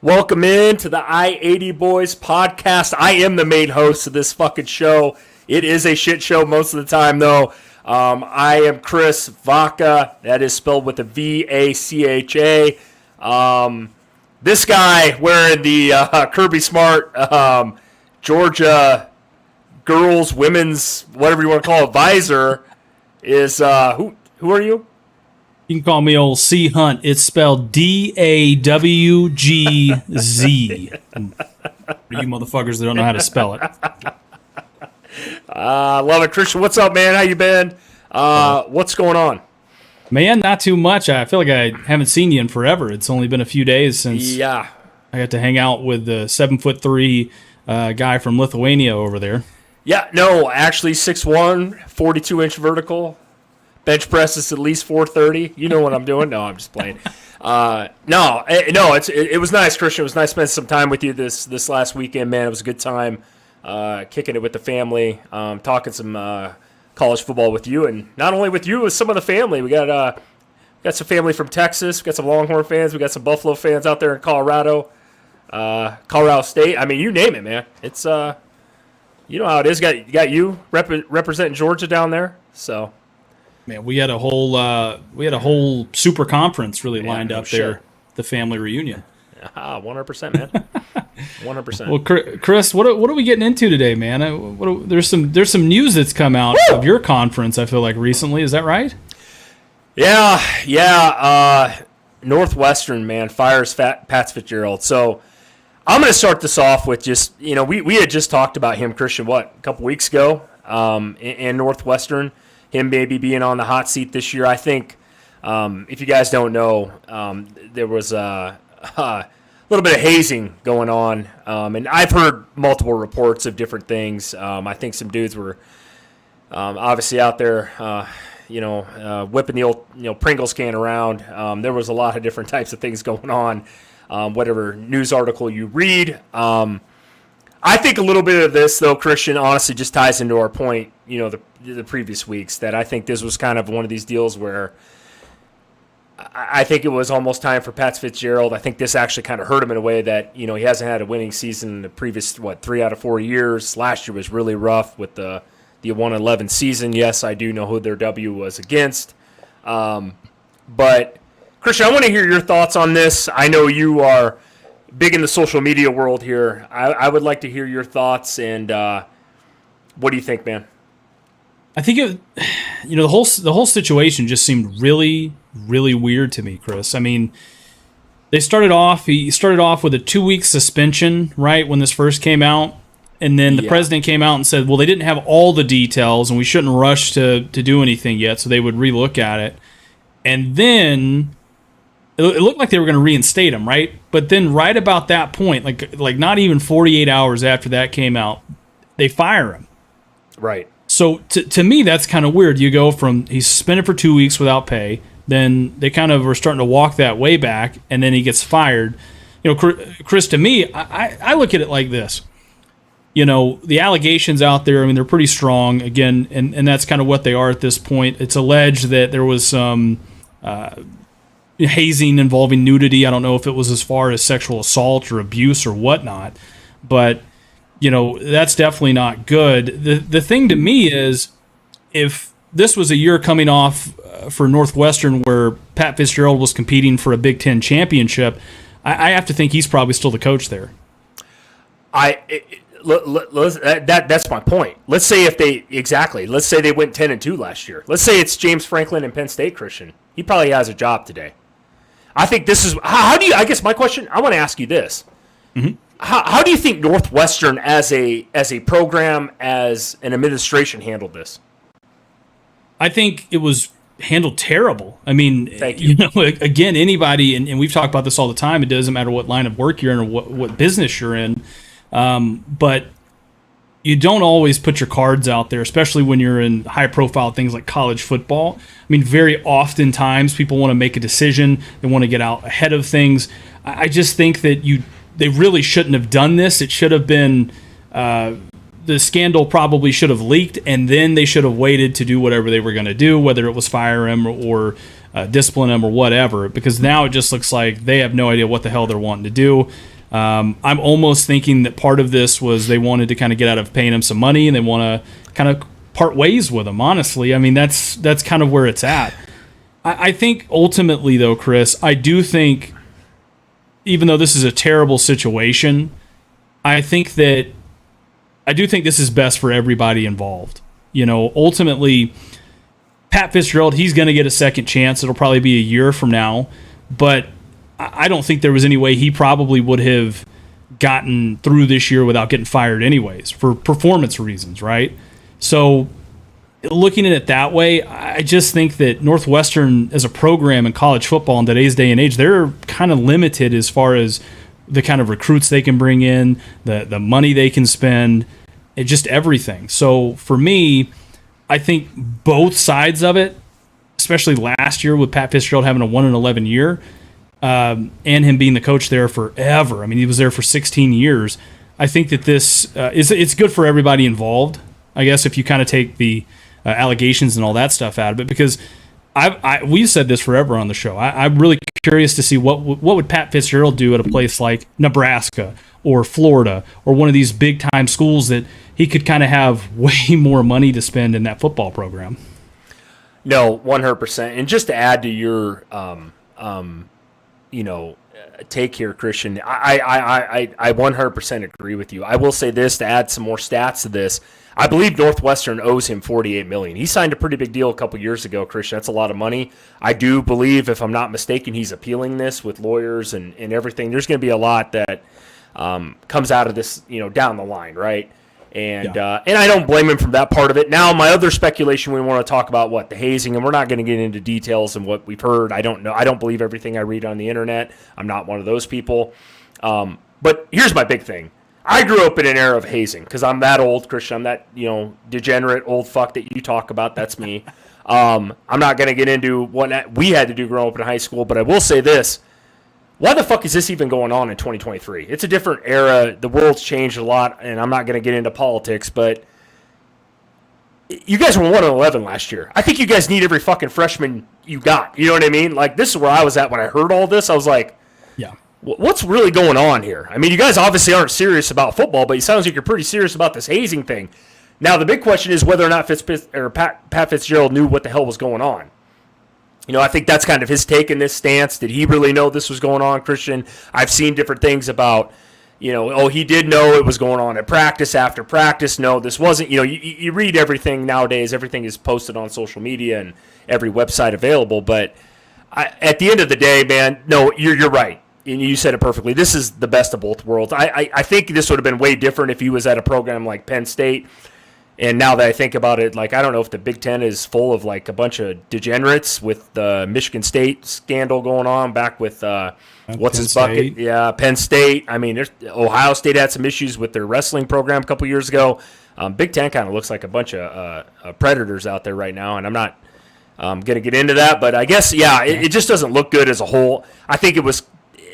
Welcome in to the I-80 Boys podcast. I am the main host of this fucking show. It is a shit show most of the time, though. I am Chris Vaca. That is spelled with a V-A-C-H-A. This guy wearing the Kirby Smart Georgia girls, women's, whatever you want to call it, visor is, who are you? You can call me old C Hunt. It's spelled D-A-W-G-Z. For you motherfuckers that don't know how to spell it. Love it, Christian. What's up, man? How you been? What's going on? Man, not too much. I feel like I haven't seen you in forever. It's only been a few days since I got to hang out with the 7'3" guy from Lithuania over there. Yeah, no, actually 6'1", 42-inch vertical. Bench press is at least 430. You know what I'm doing? No, I'm just playing. It was nice, Christian. It was nice spending some time with you this last weekend, man. It was a good time kicking it with the family, talking some college football with you, and not only with you, with some of the family. We got some family from Texas. We got some Longhorn fans. We got some Buffalo fans out there in Colorado, Colorado State. I mean, you name it, man. It's you know how it is. You got you representing Georgia down there, so. Man, we had a whole super conference really lined up there. The family reunion. 100%, man. 100%. Well, Chris, what are we getting into today, man? There's some news that's come out of your conference. I feel like recently. Is that right? Yeah. Northwestern, man, fires Pat Fitzgerald. So I'm going to start this off with just we had just talked about him, Christian, a couple weeks ago, in Northwestern. Him maybe being on the hot seat this year. I think, if you guys don't know, there was a little bit of hazing going on. And I've heard multiple reports of different things. I think some dudes were obviously out there, whipping the old Pringles can around. There was a lot of different types of things going on, whatever news article you read. I think a little bit of this, though, Christian, honestly just ties into our point, the previous weeks, that I think this was kind of one of these deals where I think it was almost time for Pat Fitzgerald. I think this actually kind of hurt him in a way that, he hasn't had a winning season in the previous, 3 out of 4 years. Last year was really rough with the 1-11 season. Yes, I do know who their W was against. But, Christian, I want to hear your thoughts on this. I know you are big in the social media world here. I would like to hear your thoughts, and what do you think, man? I think the whole situation just seemed really, really weird to me, Chris. I mean, he started off with a 2-week suspension, right, when this first came out, and then the president came out and said, well, they didn't have all the details, and we shouldn't rush to do anything yet, so they would relook at it. And then it looked like they were going to reinstate him, right? But then right about that point, like not even 48 hours after that came out, they fire him. Right. So to me, that's kind of weird. You go from he's suspended for 2 weeks without pay, then they kind of are starting to walk that way back, and then he gets fired. Chris, to me, I look at it like this. The allegations out there, I mean, they're pretty strong, again, and that's kind of what they are at this point. It's alleged that there was some hazing involving nudity. I don't know if it was as far as sexual assault or abuse or whatnot, but that's definitely not good. The thing to me is, if this was a year coming off for Northwestern where Pat Fitzgerald was competing for a Big 10 championship, I have to think he's probably still the coach there. That's my point. Let's say they went 10-2 last year. Let's say it's James Franklin and Penn State, Christian. He probably has a job today. I think this is I guess my question, I want to ask you this. Mm-hmm. How do you think Northwestern as a program, as an administration, handled this? I think it was handled terrible. I mean, thank you. Again, anybody, and we've talked about this all the time, it doesn't matter what line of work you're in or what business you're in, but you don't always put your cards out there, especially when you're in high-profile things like college football. I mean, very oftentimes people want to make a decision. They want to get out ahead of things. I just think that they really shouldn't have done this. It should have been the scandal probably should have leaked, and then they should have waited to do whatever they were going to do, whether it was fire him or discipline him or whatever, because now it just looks like they have no idea what the hell they're wanting to do. I'm almost thinking that part of this was they wanted to kind of get out of paying him some money, and they want to kind of part ways with him, honestly. I mean, that's kind of where it's at. I think ultimately, though, Chris, I do think, even though this is a terrible situation, I do think this is best for everybody involved. Ultimately, Pat Fitzgerald, he's going to get a second chance. It'll probably be a year from now, but I don't think there was any way he probably would have gotten through this year without getting fired anyways, for performance reasons, right? So looking at it that way, I just think that Northwestern as a program in college football in today's day and age, they're kind of limited as far as the kind of recruits they can bring in, the money they can spend, and just everything. So for me, I think both sides of it, especially last year with Pat Fitzgerald having a 1-11 year, and him being the coach there forever. I mean, he was there for 16 years. I think that this it's good for everybody involved, I guess, if you kind of take the allegations and all that stuff out of it, because we've said this forever on the show. I'm really curious to see what would Pat Fitzgerald do at a place like Nebraska or Florida or one of these big time schools that he could kind of have way more money to spend in that football program. No, 100%. And just to add to your take here, Christian, I 100% agree with you. I will say this to add some more stats to this. I believe Northwestern owes him $48 million. He signed a pretty big deal a couple years ago, Christian. That's a lot of money. I do believe, if I'm not mistaken, he's appealing this with lawyers and everything. There's going to be a lot that comes out of this, down the line, right? And I don't blame him for that part of it. Now, my other speculation, we want to talk about the hazing, and we're not going to get into details and what we've heard. I don't know. I don't believe everything I read on the internet. I'm not one of those people. But here's my big thing. I grew up in an era of hazing because I'm that old, Christian. I'm that, degenerate old fuck that you talk about. That's me. I'm not going to get into what we had to do growing up in high school, but I will say this. Why the fuck is this even going on in 2023? It's a different era. The world's changed a lot, and I'm not going to get into politics, but you guys were 1-11 last year. I think you guys need every fucking freshman you got. You know what I mean? Like, this is where I was at when I heard all this. I was like, yeah, what's really going on here? I mean, you guys obviously aren't serious about football, but it sounds like you're pretty serious about this hazing thing. Now, the big question is whether or not Pat Fitzgerald knew what the hell was going on. I think that's kind of his take in this stance. Did he really know this was going on, Christian? I've seen different things about, he did know it was going on at practice, after practice. No, this wasn't. You read everything nowadays. Everything is posted on social media and every website available. But at the end of the day, man, no, you're right. And you said it perfectly. This is the best of both worlds. I think this would have been way different if he was at a program like Penn State. And now that I think about it, I don't know if the Big 10 is full of a bunch of degenerates with the Michigan State scandal going on back with what's his bucket? Yeah, Penn State. I mean, Ohio State had some issues with their wrestling program a couple years ago. Big 10 kind of looks like a bunch of predators out there right now, and I'm not going to get into that. But I guess, it just doesn't look good as a whole. I think it was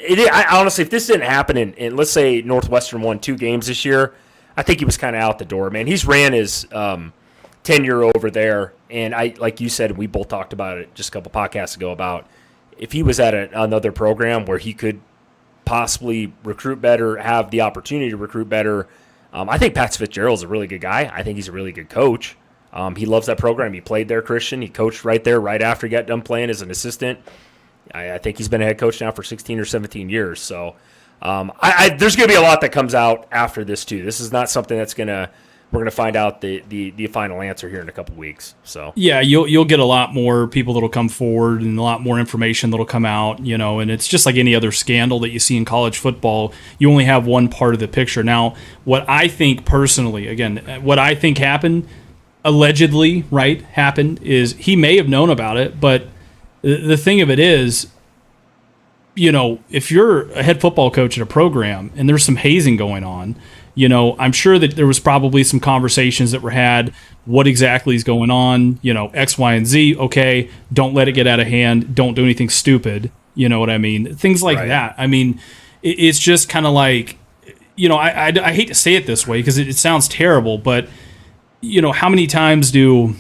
I honestly, if this didn't happen and let's say Northwestern won 2 games this year, I think he was kind of out the door, man. He's ran his tenure over there, and like you said, we both talked about it just a couple podcasts ago about if he was at another program where he could possibly recruit better, have the opportunity to recruit better. I think Pat Fitzgerald's a really good guy. I think he's a really good coach. He loves that program. He played there, Christian. He coached right there right after he got done playing as an assistant. I think he's been a head coach now for 16 or 17 years, so there's going to be a lot that comes out after this too. This is not something that's we're going to find out the final answer here in a couple weeks. So yeah, you'll get a lot more people that'll come forward and a lot more information that'll come out. And it's just like any other scandal that you see in college football. You only have one part of the picture. Now, what I think personally, again, what I think happened, allegedly, right, happened is he may have known about it, but the thing of it is, if you're a head football coach at a program and there's some hazing going on, I'm sure that there was probably some conversations that were had. What exactly is going on? X, Y, and Z. Okay, don't let it get out of hand. Don't do anything stupid. You know what I mean? Things like that. I mean, it's just kind of like, I hate to say it this way because it sounds terrible, but how many times do,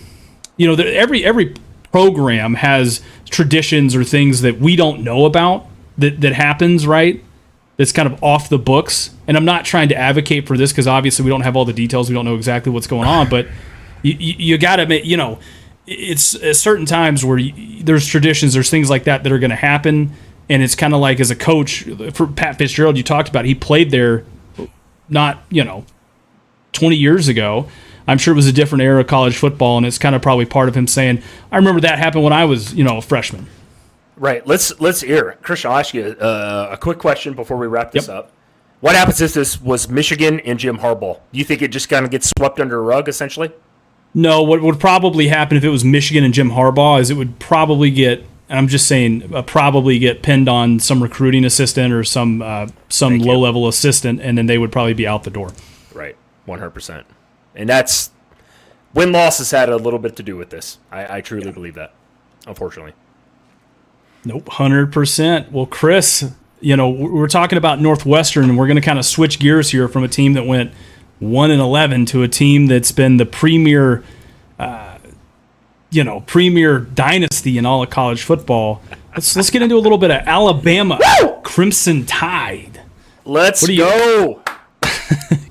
every program has traditions or things that we don't know about that happens, right? that's kind of off the books. And I'm not trying to advocate for this because obviously we don't have all the details. We don't know exactly what's going on. But you got to admit, it's at certain times where there's traditions, there's things like that are going to happen. And it's kind of like as a coach, for Pat Fitzgerald, you talked about, he played there not, 20 years ago. I'm sure it was a different era of college football, and it's kind of probably part of him saying, I remember that happened when I was, a freshman. Right. Let's hear. Christian, I'll ask you a quick question before we wrap this up. What happens if this was Michigan and Jim Harbaugh? Do you think it just kind of gets swept under a rug, essentially? No, what would probably happen if it was Michigan and Jim Harbaugh is it would probably get, and I'm just saying, probably get pinned on some recruiting assistant or some low-level assistant, and then they would probably be out the door. Right, 100%. And that's win-loss has had a little bit to do with this. I truly believe that, unfortunately. Nope, 100%. Well, Chris, we're talking about Northwestern, and we're going to kind of switch gears here from a team that went 1-11 to a team that's been the premier dynasty in all of college football. Let's get into a little bit of Alabama Crimson Tide. Let's go.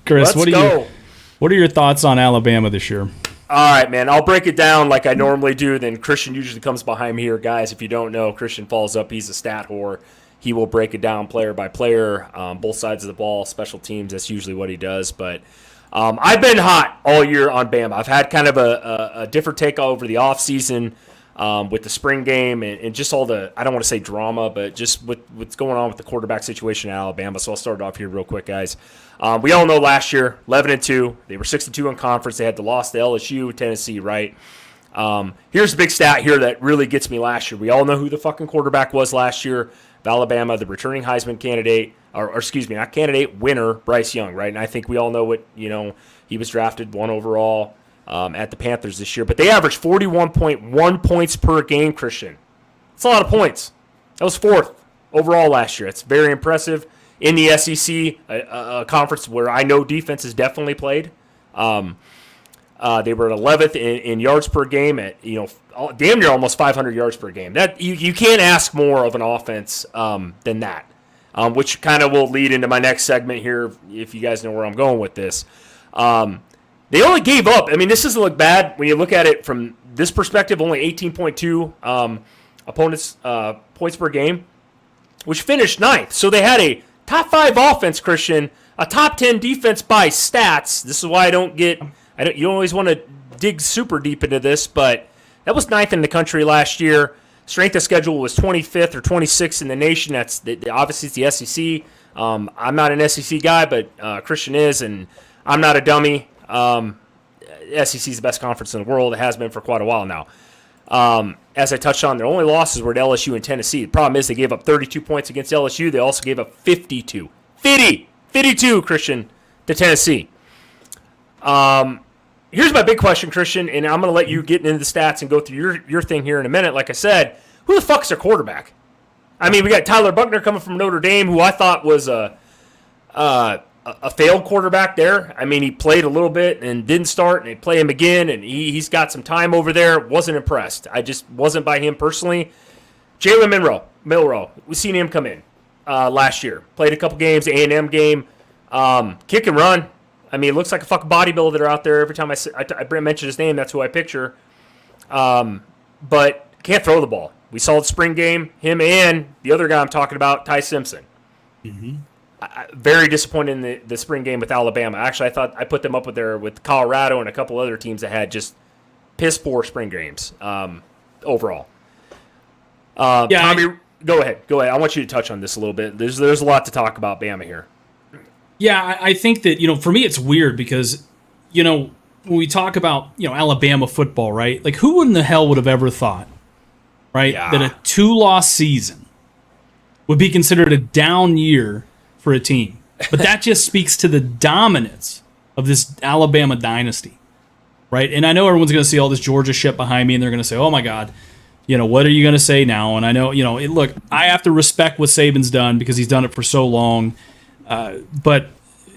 Chris, what are your thoughts on Alabama this year? All right, man. I'll break it down like I normally do. Then Christian usually comes behind me here. Guys, if you don't know, Christian follows up. He's a stat whore. He will break it down player by player, both sides of the ball, special teams. That's usually what he does. But I've been hot all year on Bama. I've had kind of a different take over the offseason with the spring game and just all the, I don't want to say drama, but just what's going on with the quarterback situation in Alabama. So I'll start off here real quick, guys. We all know last year, 11-2. They were 6-2 in conference. They had the loss to LSU, Tennessee, right? Here's a big stat here that really gets me last year. We all know who the fucking quarterback was last year of Alabama, the returning Heisman candidate, or excuse me, not candidate, winner, Bryce Young, right? And I think we all know what, he was drafted 1 overall at the Panthers this year. But they averaged 41.1 points per game, Christian. That's a lot of points. That was 4th overall last year. It's very impressive. In the SEC, a conference where I know defense has definitely played. They were at 11th in yards per game at damn near almost 500 yards per game. That you can't ask more of an offense than that, which kind of will lead into my next segment here. If you guys know where I'm going with this, they only gave up. I mean, this doesn't look bad when you look at it from this perspective. Only 18.2 opponents points per game, which finished 9th. So they had a top 5 offense, Christian, a top 10 defense by stats. This is why you don't always want to dig super deep into this, but that was 9th in the country last year. Strength of schedule was 25th or 26th in the nation. That's obviously it's the SEC. I'm not an SEC guy, but Christian is, and I'm not a dummy. SEC is the best conference in the world. It has been for quite a while now. As I touched on, their only losses were to LSU and Tennessee. The problem is they gave up 32 points against LSU. They also gave up 52, Christian, to Tennessee. Here's my big question, Christian, and I'm going to let you get into the stats and go through your thing here in a minute. Like I said, who the fuck's their quarterback? I mean, we got Tyler Buckner coming from Notre Dame, who I thought was a failed quarterback there. I mean, he played a little bit and didn't start, and they play him again, and he's got some time over there. Wasn't impressed. I just wasn't by him personally. Jalen Milroe, we've seen him come in last year. Played a couple games, A&M game. Kick and run. I mean, it looks like a fucking bodybuilder out there. Every time I mention his name, that's who I picture. But can't throw the ball. We saw the spring game, him and the other guy I'm talking about, Ty Simpson. Mm-hmm. Very disappointed in the spring game with Alabama. Actually, I thought I put them up with Colorado and a couple other teams that had just piss poor spring games overall. Tommy, go ahead. I want you to touch on this a little bit. There's a lot to talk about Bama here. Yeah, I think that, for me it's weird because, when we talk about, Alabama football, right? Like, who in the hell would have ever thought, right, that a 2-loss season would be considered a down year for a team? But that just speaks to the dominance of this Alabama dynasty, right? And I know everyone's going to see all this Georgia shit behind me, and they're going to say, oh, my God, what are you going to say now? And I know, look, I have to respect what Saban's done because he's done it for so long. But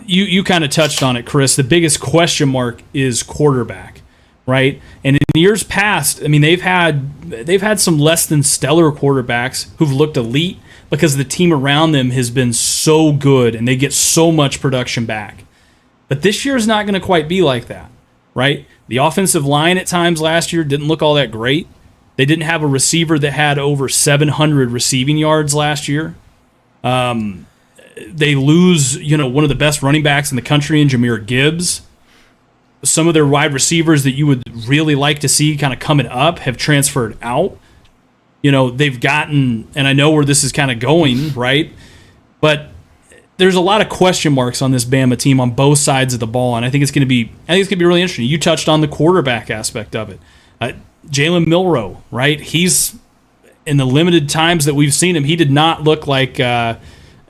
you kind of touched on it, Chris. The biggest question mark is quarterback, right? And in years past, I mean, they've had some less than stellar quarterbacks who've looked elite because the team around them has been so so good and they get so much production back. But this year is not going to quite be like that, right? The offensive line at times last year didn't look all that great. They didn't have a receiver that had over 700 receiving yards last year. They lose, one of the best running backs in the country in Jahmyr Gibbs. Some of their wide receivers that you would really like to see kind of coming up have transferred out. They've gotten, and I know where this is kind of going, right? But there's a lot of question marks on this Bama team on both sides of the ball, and I think it's going to be really interesting. You touched on the quarterback aspect of it. Jalen Milroe, right? He's, in the limited times that we've seen him, he did not look like an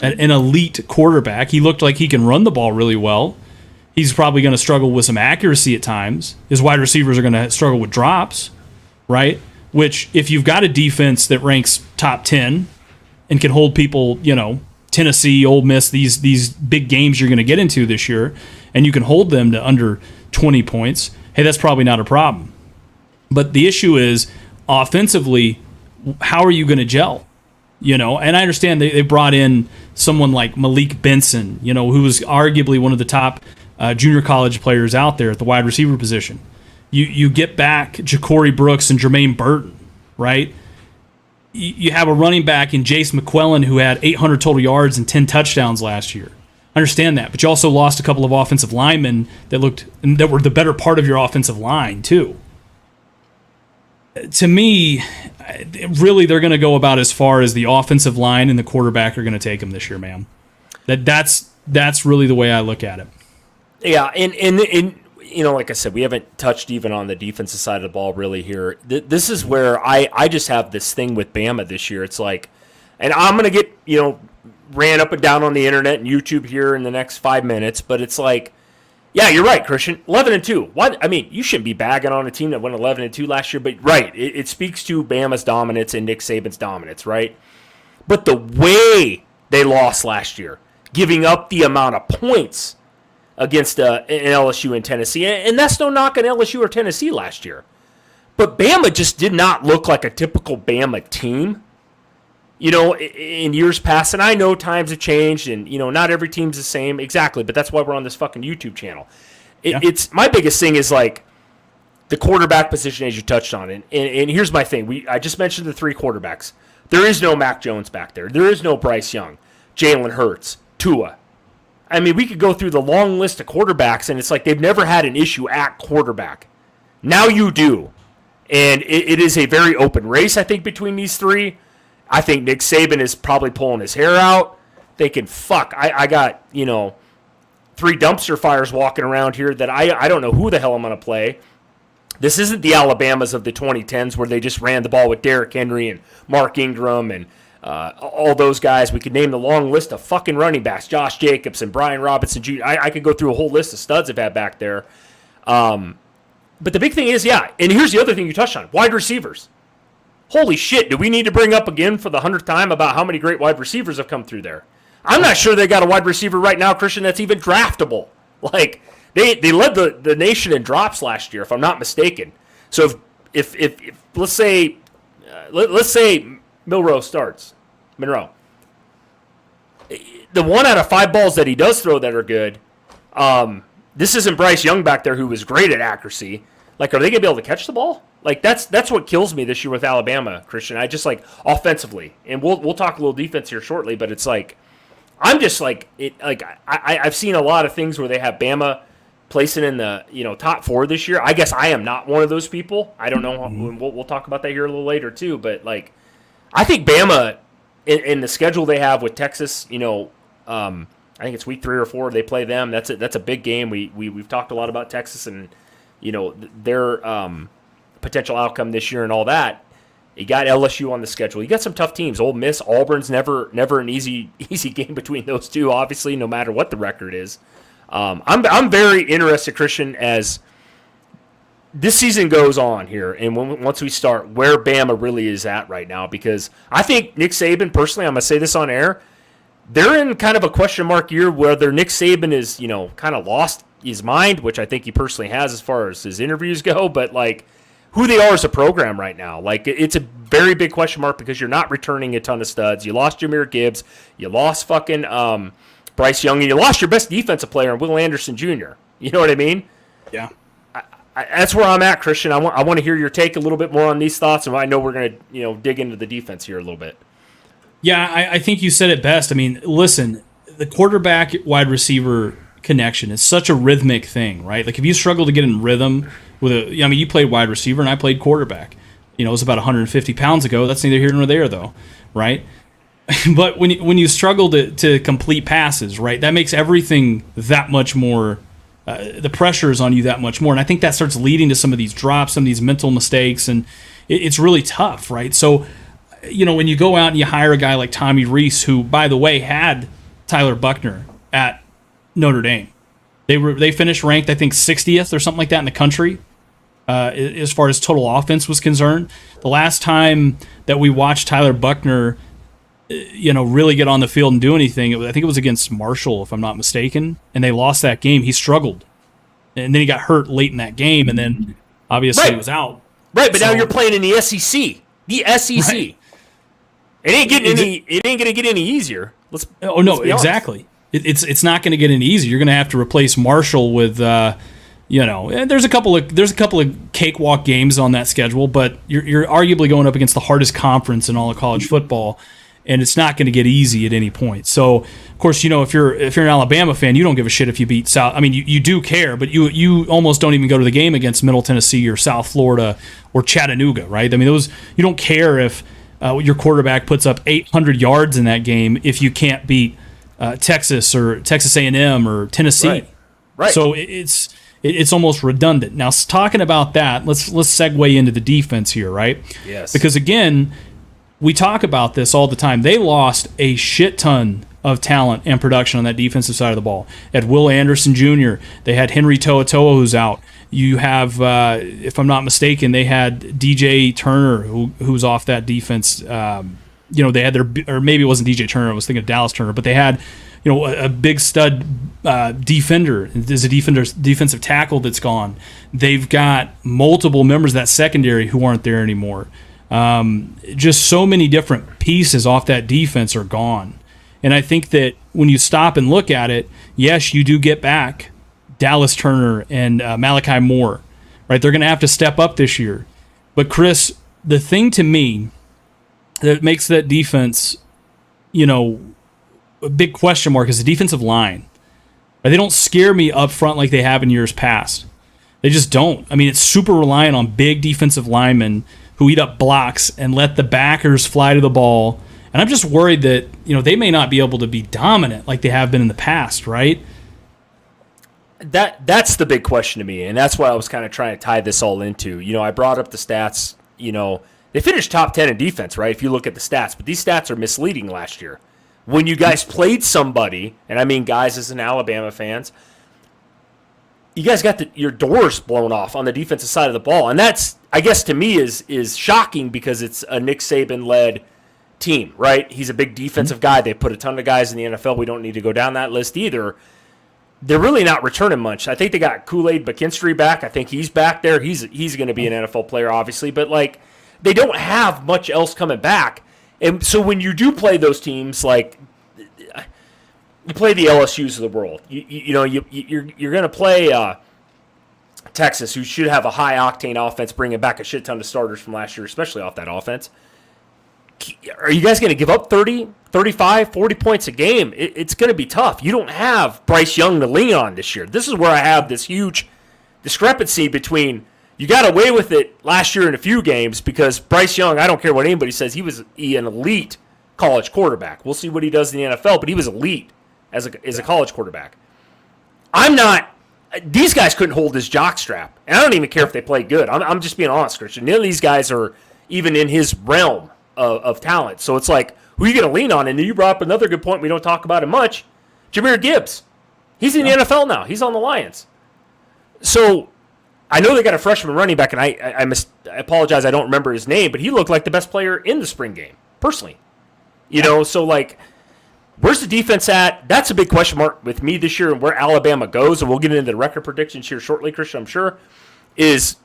elite quarterback. He looked like he can run the ball really well. He's probably going to struggle with some accuracy at times. His wide receivers are going to struggle with drops, right? Which, if you've got a defense that ranks top 10 and can hold people, Tennessee, Ole Miss, these big games you're going to get into this year, and you can hold them to under 20 points, hey, that's probably not a problem. But the issue is, offensively, how are you going to gel? And I understand they brought in someone like Malik Benson, who was arguably one of the top junior college players out there at the wide receiver position. You get back Ja'Cory Brooks and Jermaine Burton, right? You have a running back in Jace McClellan who had 800 total yards and 10 touchdowns last year. I understand that, but you also lost a couple of offensive linemen that were the better part of your offensive line too. To me, really, they're going to go about as far as the offensive line and the quarterback are going to take them this year, man. That's really the way I look at it. Yeah, and like I said, we haven't touched even on the defensive side of the ball really here. This is where I just have this thing with Bama this year. It's like, and I'm going to get, ran up and down on the internet and YouTube here in the next 5 minutes, but it's like, yeah, you're right, Christian. 11-2. What? I mean, you shouldn't be bagging on a team that went 11-2 last year, but right, it speaks to Bama's dominance and Nick Saban's dominance, right? But the way they lost last year, giving up the amount of points against an LSU and Tennessee, and that's no knock on LSU or Tennessee last year, but Bama just did not look like a typical Bama team. In years past, and I know times have changed, and not every team's the same exactly, but that's why we're on this fucking YouTube channel. It's my biggest thing is like the quarterback position, as you touched on, and here's my thing. I just mentioned the 3 quarterbacks. There is no Mac Jones back there. There is no Bryce Young, Jalen Hurts, Tua. I mean, we could go through the long list of quarterbacks, and it's like they've never had an issue at quarterback. Now you do, and it is a very open race, I think, between these 3. I think Nick Saban is probably pulling his hair out, thinking, fuck, I got, 3 dumpster fires walking around here that I don't know who the hell I'm going to play. This isn't the Alabamas of the 2010s where they just ran the ball with Derrick Henry and Mark Ingram and all those guys. We could name the long list of fucking running backs, Josh Jacobs and Brian Robinson Jr. I could go through a whole list of studs they've had back there. But the big thing is, yeah, and here's the other thing you touched on, wide receivers. Holy shit, do we need to bring up again for the 100th time about how many great wide receivers have come through there? I'm not sure they got a wide receiver right now, Christian, that's even draftable. Like, they led the nation in drops last year, if I'm not mistaken. So if let's say Monroe starts, the 1 out of 5 balls that he does throw that are good, this isn't Bryce Young back there who was great at accuracy. Like, are they going to be able to catch the ball? Like, that's what kills me this year with Alabama, Christian. I just, like, offensively, and we'll talk a little defense here shortly, but it's like, I'm just like, I've seen a lot of things where they have Bama placing in the, top 4 this year. I guess I am not one of those people. I don't know. We'll talk about that here a little later too, but, like, I think Bama, in the schedule they have with Texas, I think it's week 3 or 4, they play them. That's a big game. We've talked a lot about Texas and, their potential outcome this year and all that. You got LSU on the schedule. You got some tough teams. Ole Miss, Auburn's never an easy game between those two, obviously, no matter what the record is. I'm very interested, Christian, as this season goes on here, and once we start, where Bama really is at right now, because I think Nick Saban, personally, I'm going to say this on air, they're in kind of a question mark year whether Nick Saban is, kind of lost his mind, which I think he personally has as far as his interviews go, but, like, who they are as a program right now. Like, it's a very big question mark because you're not returning a ton of studs. You lost Jahmyr Gibbs. You lost fucking Bryce Young. And you lost your best defensive player in Will Anderson Jr. You know what I mean? Yeah. That's where I'm at, Christian. I want to hear your take a little bit more on these thoughts, and I know we're going to dig into the defense here a little bit. Yeah, I think you said it best. I mean, listen, the quarterback wide receiver connection is such a rhythmic thing, right? Like if you struggle to get in rhythm with you played wide receiver and I played quarterback. It was about 150 pounds ago. That's neither here nor there, though, right? But when you struggle to complete passes, right, that makes everything that much more. The pressure is on you that much more, and I think that starts leading to some of these drops, some of these mental mistakes, and it's really tough, right? So, when you go out and you hire a guy like Tommy Rees, who, by the way, had Tyler Buckner at Notre Dame, they finished ranked, I think, 60th or something like that in the country as far as total offense was concerned. The last time that we watched Tyler Buckner, really get on the field and do anything, I think it was against Marshall, if I'm not mistaken, and they lost that game. He struggled, and then he got hurt late in that game, and then obviously he was out. Right, but now you're playing in the SEC. The SEC. Right. It ain't going to get any easier. Exactly. It's not going to get any easier. You're going to have to replace Marshall with there's a couple of cakewalk games on that schedule, but you're arguably going up against the hardest conference in all of college football. And it's not going to get easy at any point. So, of course, if you're an Alabama fan, you don't give a shit if you beat South. I mean, you do care, but you almost don't even go to the game against Middle Tennessee or South Florida or Chattanooga, right? I mean, you don't care if your quarterback puts up 800 yards in that game if you can't beat Texas or Texas A&M or Tennessee. Right. So it's almost redundant. Now, talking about that, let's segue into the defense here, right? Yes. Because again, we talk about this all the time. They lost a shit ton of talent and production on that defensive side of the ball. At Will Anderson Jr., they had Henry To'oTo'o who's out. You have, if I'm not mistaken, they had DJ Turner who's off that defense. They had or maybe it wasn't DJ Turner. I was thinking of Dallas Turner, but they had, a big stud defender. There's a defensive tackle that's gone. They've got multiple members of that secondary who aren't there anymore. Just so many different pieces off that defense are gone. And I think that when you stop and look at it, yes, you do get back Dallas Turner and Malachi Moore, right? They're going to have to step up this year. But Chris, the thing to me that makes that defense, a big question mark is the defensive line. Right? They don't scare me up front like they have in years past. They just don't. I mean, it's super reliant on big defensive linemen who eat up blocks and let the backers fly to the ball. And I'm just worried that, they may not be able to be dominant like they have been in the past, right? That's the big question to me, and that's what I was kind of trying to tie this all into. I brought up the stats. They finished top 10 in defense, right, if you look at the stats. But these stats are misleading last year. When you guys played somebody, and I mean guys as in Alabama fans, you guys got your doors blown off on the defensive side of the ball. And that's, I guess, to me is shocking because it's a Nick Saban-led team, right? He's a big defensive guy. They put a ton of guys in the NFL. We don't need to go down that list either. They're really not returning much. I think they got Kool-Aid McKinstry back. I think he's back there. He's going to be an NFL player, obviously. But, they don't have much else coming back. And so when you do play those teams, you play the LSUs of the world. You're going to play Texas, who should have a high octane offense, bringing back a shit ton of starters from last year, especially off that offense. Are you guys going to give up 30, 35, 40 points a game? It's going to be tough. You don't have Bryce Young to lean on this year. This is where I have this huge discrepancy between you got away with it last year in a few games because Bryce Young, I don't care what anybody says, he was an elite college quarterback. We'll see what he does in the NFL, but he was elite as a college quarterback. These guys couldn't hold his jockstrap, and I don't even care if they play good. I'm just being honest, Christian. None of these guys are even in his realm of talent. So it's like, who are you going to lean on? And you brought up another good point we don't talk about it much. Jahmyr Gibbs. He's in the NFL now. He's on the Lions. So I know they got a freshman running back, and I apologize, I don't remember his name, but he looked like the best player in the spring game, personally. So where's the defense at? That's a big question mark with me this year, and where Alabama goes, and we'll get into the record predictions here shortly, Christian, I'm sure, is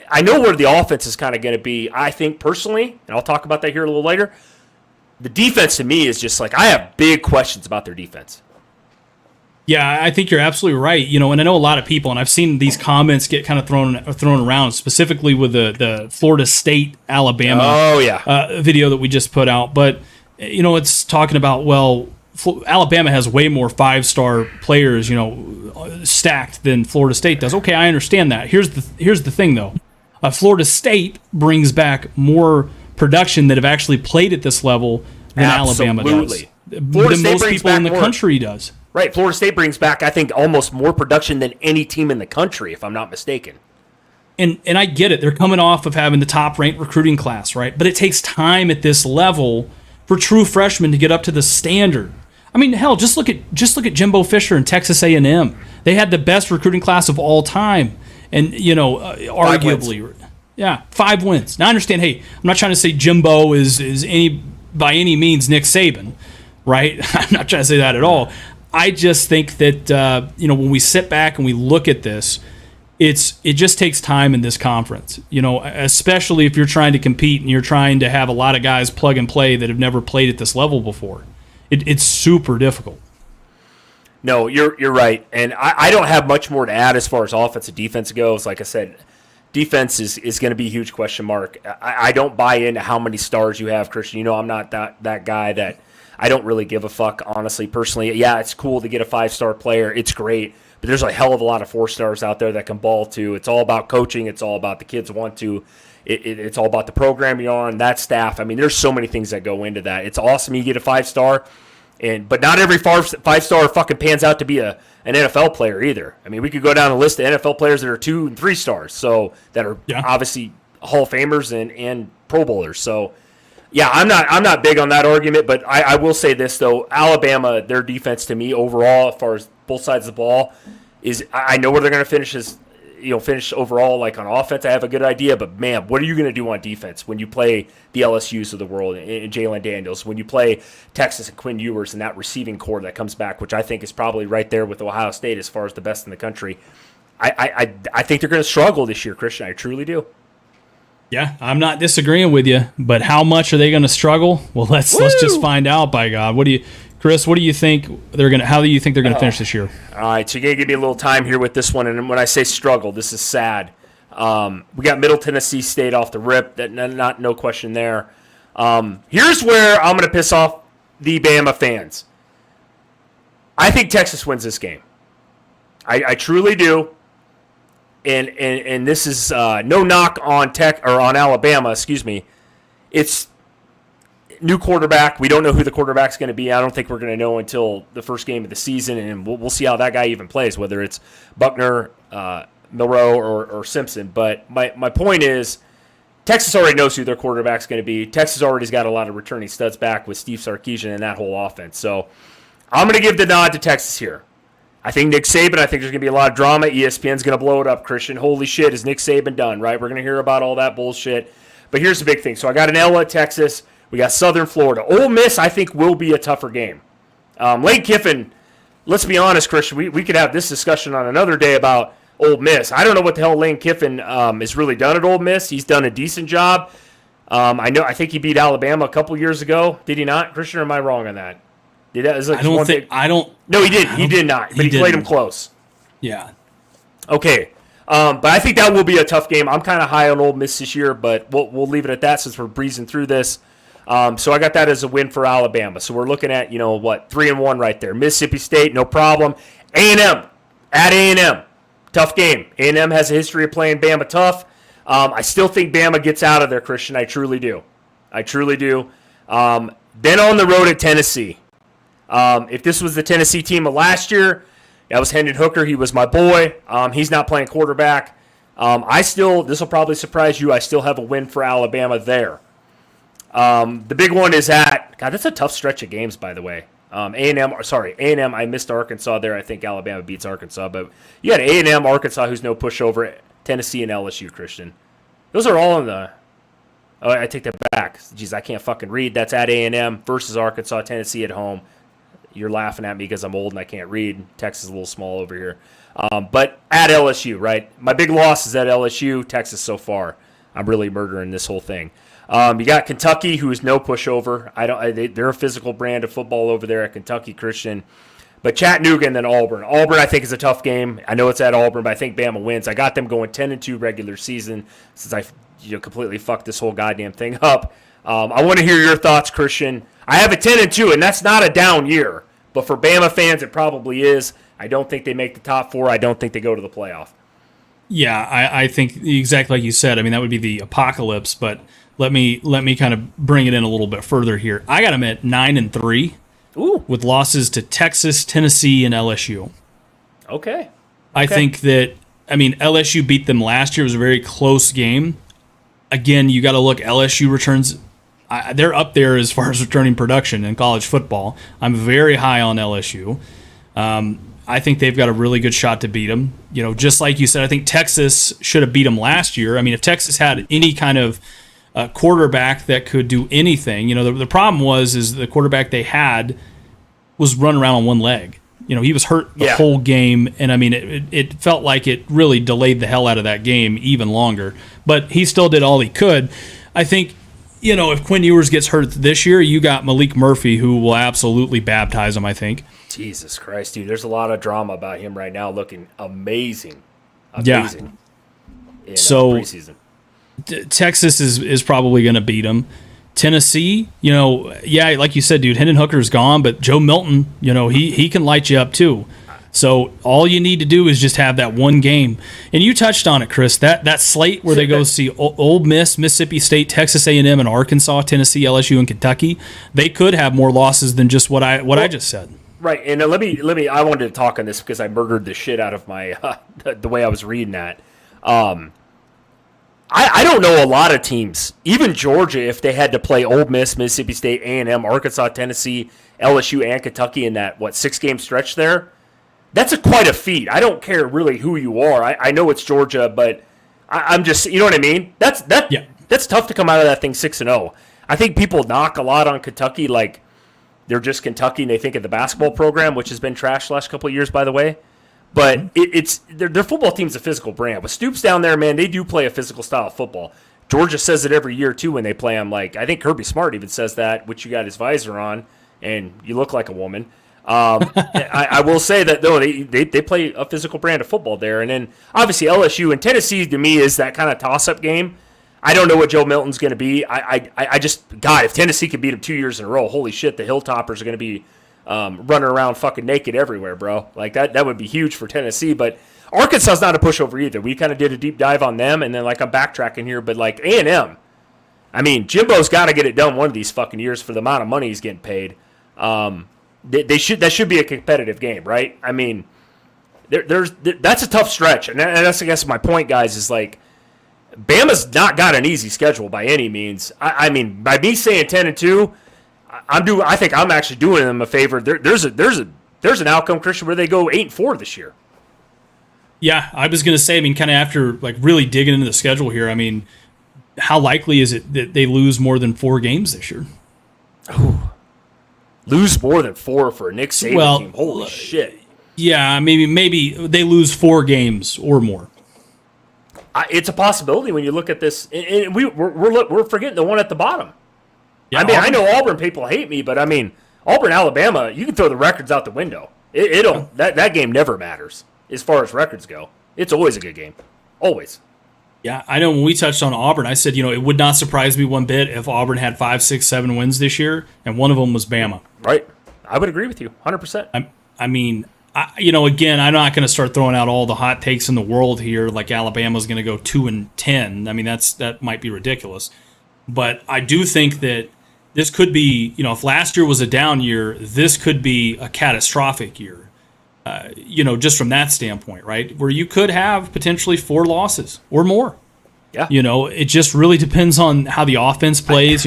I know where the offense is kind of going to be. I think personally, and I'll talk about that here a little later. The defense to me is just like I have big questions about their defense. Yeah, I think you're absolutely right. And I know a lot of people, and I've seen these comments get kind of thrown around, specifically with the Florida State Alabama video that we just put out. But it's talking about, well, Alabama has way more 5-star players, stacked than Florida State does. Okay, I understand that. Here's the thing though. Florida State brings back more production that have actually played at this level than Alabama does. Than most people in the country does. Right, Florida State brings back, I think, almost more production than any team in the country, if I'm not mistaken. And I get it. They're coming off of having the top-ranked recruiting class, right? But it takes time at this level for true freshmen to get up to the standard. I mean, hell, just look at Jimbo Fisher and Texas A&M. They had the best recruiting class of all time, and arguably, 5 wins. Now I understand. Hey, I'm not trying to say Jimbo is by any means Nick Saban, right? I'm not trying to say that at all. I just think that when we sit back and we look at this, it just takes time in this conference. Especially if you're trying to compete and you're trying to have a lot of guys plug and play that have never played at this level before. It's super difficult. No, you're right, and I don't have much more to add as far as offense and defense goes. Like I said, defense is going to be a huge question mark. I don't buy into how many stars you have, Christian. I'm not that guy that. I don't really give a fuck, honestly, personally. Yeah, it's cool to get a 5-star player. It's great. But there's a hell of a lot of 4-stars out there that can ball, too. It's all about coaching. It's all about the kids want to. It's all about the program you're on, that staff. I mean, there's so many things that go into that. It's awesome you get a 5-star, but not every 5-star fucking pans out to be an NFL player either. I mean, we could go down a list of NFL players that are 2 and 3 stars, so that are obviously Hall of Famers and Pro Bowlers. So, yeah, I'm not big on that argument, but I will say this though: Alabama, their defense to me overall, as far as both sides of the ball, is I know where they're going to finish overall. Like on offense, I have a good idea, but man, what are you going to do on defense when you play the LSU's of the world and Jalen Daniels, when you play Texas and Quinn Ewers and that receiving core that comes back, which I think is probably right there with Ohio State as far as the best in the country. I think they're going to struggle this year, Christian. I truly do. Yeah, I'm not disagreeing with you, but how much are they going to struggle? Well, let's just find out. By God, Chris? What do you think they're going to? How do you think they're going to finish this year? All right, so you're going to give me a little time here with this one, and when I say struggle, this is sad. We got Middle Tennessee State off the rip. That no question there. Here's where I'm going to piss off the Bama fans. I think Texas wins this game. I truly do. And this is no knock on on Alabama, excuse me. It's new quarterback. We don't know who the quarterback's going to be. I don't think we're going to know until the first game of the season, and we'll see how that guy even plays, whether it's Buckner, Milroe, or Simpson. But my point is, Texas already knows who their quarterback's going to be. Texas already's got a lot of returning studs back with Steve Sarkisian and that whole offense. So I'm going to give the nod to Texas here. I think Nick Saban, I think there's going to be a lot of drama. ESPN's going to blow it up, Christian. Holy shit, is Nick Saban done, right? We're going to hear about all that bullshit. But here's the big thing. So I got an L at Texas. We got Southern Florida. Ole Miss, I think, will be a tougher game. Lane Kiffin, let's be honest, Christian, we could have this discussion on another day about Ole Miss. I don't know what the hell Lane Kiffin has really done at Ole Miss. He's done a decent job. I think he beat Alabama a couple years ago. Did he not, Christian, or am I wrong on that? No, he didn't. He did not. But he played him close. Yeah. Okay. But I think that will be a tough game. I'm kind of high on Ole Miss this year, but we'll leave it at that since we're breezing through this. So I got that as a win for Alabama. So we're looking at 3-1 right there. Mississippi State, no problem. A&M at A&M, tough game. A&M has a history of playing Bama tough. I still think Bama gets out of there, Christian. I truly do. Then on the road at Tennessee. If this was the Tennessee team of last year, that was Hendon Hooker. He was my boy. He's not playing quarterback. This will probably surprise you. I still have a win for Alabama there. The big one is that's a tough stretch of games, by the way. A&M, I missed Arkansas there. I think Alabama beats Arkansas. But you had A&M, Arkansas, who's no pushover, Tennessee, and LSU, Christian. Those are all in the... Oh, I take that back. Jeez, I can't fucking read. That's at A&M versus Arkansas, Tennessee at home. You're laughing at me because I'm old and I can't read. Texas is a little small over here. But at LSU, right? My big loss is at LSU. Texas so far. I'm really murdering this whole thing. You got Kentucky, who is no pushover. They're a physical brand of football over there at Kentucky Christian. But Chattanooga and then Auburn. Auburn, I think, is a tough game. I know it's at Auburn, but I think Bama wins. I got them going 10-2 regular season since I completely fucked this whole goddamn thing up. I want to hear your thoughts, Christian. I have a 10-2, and that's not a down year. But for Bama fans, it probably is. I don't think they make the top 4. I don't think they go to the playoff. Yeah, I think exactly like you said. I mean, that would be the apocalypse. But let me kind of bring it in a little bit further here. I got them at 9-3. Ooh. With losses to Texas, Tennessee, and LSU. Okay. I think that, LSU beat them last year. It was a very close game. Again, you got to look, LSU returns, they're up there as far as returning production in college football. I'm very high on LSU. I think they've got a really good shot to beat them. Just like you said, I think Texas should have beat them last year. If Texas had any kind of quarterback that could do anything, the problem is the quarterback they had was running around on one leg. He was hurt the whole game, and it felt like it really delayed the hell out of that game even longer. But he still did all he could. I think, if Quinn Ewers gets hurt this year, you got Malik Murphy, who will absolutely baptize him, I think. Jesus Christ, dude. There's a lot of drama about him right now looking amazing. Yeah. In preseason. Texas is probably going to beat them. Tennessee, like you said, dude, Hendon Hooker's gone, but Joe Milton, he can light you up too. So all you need to do is just have that one game. And you touched on it, Chris, that slate where they go see Ole Miss, Mississippi State, Texas A&M, and Arkansas, Tennessee, LSU, and Kentucky. They could have more losses than just what I just said. Right, and let me. I wanted to talk on this because I murdered the shit out of my the way I was reading that. I don't know a lot of teams, even Georgia, if they had to play Ole Miss, Mississippi State, A&M, Arkansas, Tennessee, LSU, and Kentucky in that 6-game stretch there. That's quite a feat. I don't care really who you are. I know it's Georgia, but I'm just, you know what I mean? That's tough to come out of that thing 6-0. I think people knock a lot on Kentucky, like they're just Kentucky and they think of the basketball program, which has been trashed the last couple of years, by the way. But their football team's a physical brand. With Stoops down there, man, they do play a physical style of football. Georgia says it every year, too, when they play them. Like, I think Kirby Smart even says that, which you got his visor on, and you look like a woman. I will say that, though, they play a physical brand of football there. And then, obviously, LSU and Tennessee, to me, is that kind of toss-up game. I don't know what Joe Milton's going to be. I just, God, if Tennessee could beat him 2 years in a row, holy shit, the Hilltoppers are going to be running around fucking naked everywhere, bro. Like, that would be huge for Tennessee. But Arkansas's not a pushover either. We kind of did a deep dive on them, and then, like, I'm backtracking here. But, like, A&M, I mean, Jimbo's got to get it done one of these fucking years for the amount of money he's getting paid. That should be a competitive game, right? I mean, that's a tough stretch. And that's, I guess, my point, guys, is, like, Bama's not got an easy schedule by any means. I mean, by me saying 10-2, I think I'm actually doing them a favor. There's an outcome, Christian, where they go 8-4 this year. Yeah, I was going to say, I mean, kind of after like really digging into the schedule here, I mean, how likely is it that they lose more than 4 games this year? Oh, lose more than 4 for a Nick Saban team? Holy shit! Yeah, maybe they lose 4 games or more. It's a possibility when you look at this, and we're forgetting the one at the bottom. Yeah, I mean, I know Auburn people hate me, but I mean, Auburn, Alabama, you can throw the records out the window. That game never matters as far as records go. It's always a good game, always. Yeah, I know when we touched on Auburn, I said, it would not surprise me one bit if Auburn had 5, 6, 7 wins this year, and one of them was Bama. Right. I would agree with you, 100%. I mean, again, I'm not going to start throwing out all the hot takes in the world here, like Alabama's going to go 2-10. I mean, that might be ridiculous. But I do think that this could be, if last year was a down year, this could be a catastrophic year. Just from that standpoint, right? Where you could have potentially 4 losses or more. Yeah. It just really depends on how the offense plays.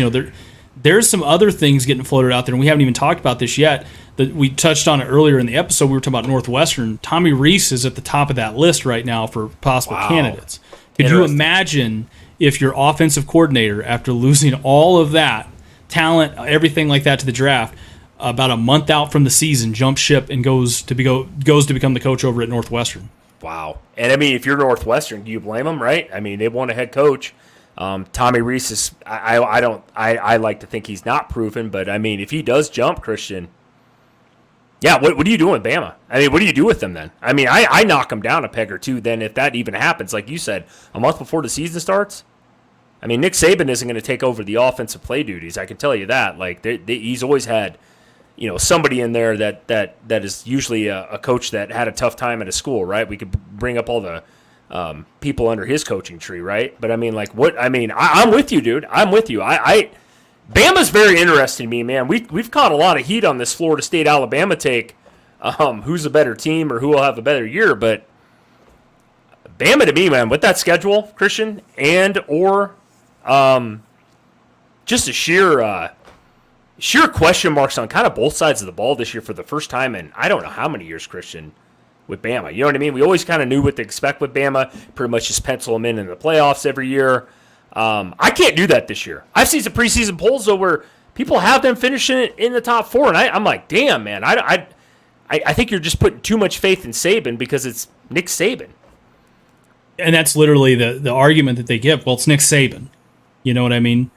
There's some other things getting floated out there, and we haven't even talked about this yet. That we touched on it earlier in the episode. We were talking about Northwestern. Tommy Rees is at the top of that list right now for possible candidates. Could you imagine if your offensive coordinator, after losing all of that talent, everything like that to the draft, about a month out from the season, jumps ship and goes to become the coach over at Northwestern. Wow. And I mean, if you're Northwestern, do you blame them, right? I mean, they want a head coach. Tommy Reese is, I like to think he's not proven, but I mean, if he does jump, Christian, yeah, what do you do with Bama? I mean, what do you do with them then? I mean, I knock them down a peg or two then if that even happens. Like you said, a month before the season starts. I mean, Nick Saban isn't going to take over the offensive play duties. I can tell you that. Like he's always had, somebody in there that is usually a coach that had a tough time at a school, right? We could bring up all the people under his coaching tree, right? But I mean, like what? I mean, I'm with you, dude. I'm with you. Bama's very interesting to me, man. We've caught a lot of heat on this Florida State Alabama take. Who's a better team or who will have a better year? But Bama to me, man, with that schedule, Christian, and or just a sheer question marks on kind of both sides of the ball this year for the first time in I don't know how many years, Christian, with Bama. You know what I mean? We always kind of knew what to expect with Bama. Pretty much just pencil them in the playoffs every year. I can't do that this year. I've seen some preseason polls though where people have them finishing in the top 4, and I'm like, damn, man, I think you're just putting too much faith in Saban because it's Nick Saban. And that's literally the argument that they give. Well, it's Nick Saban. You know what I mean?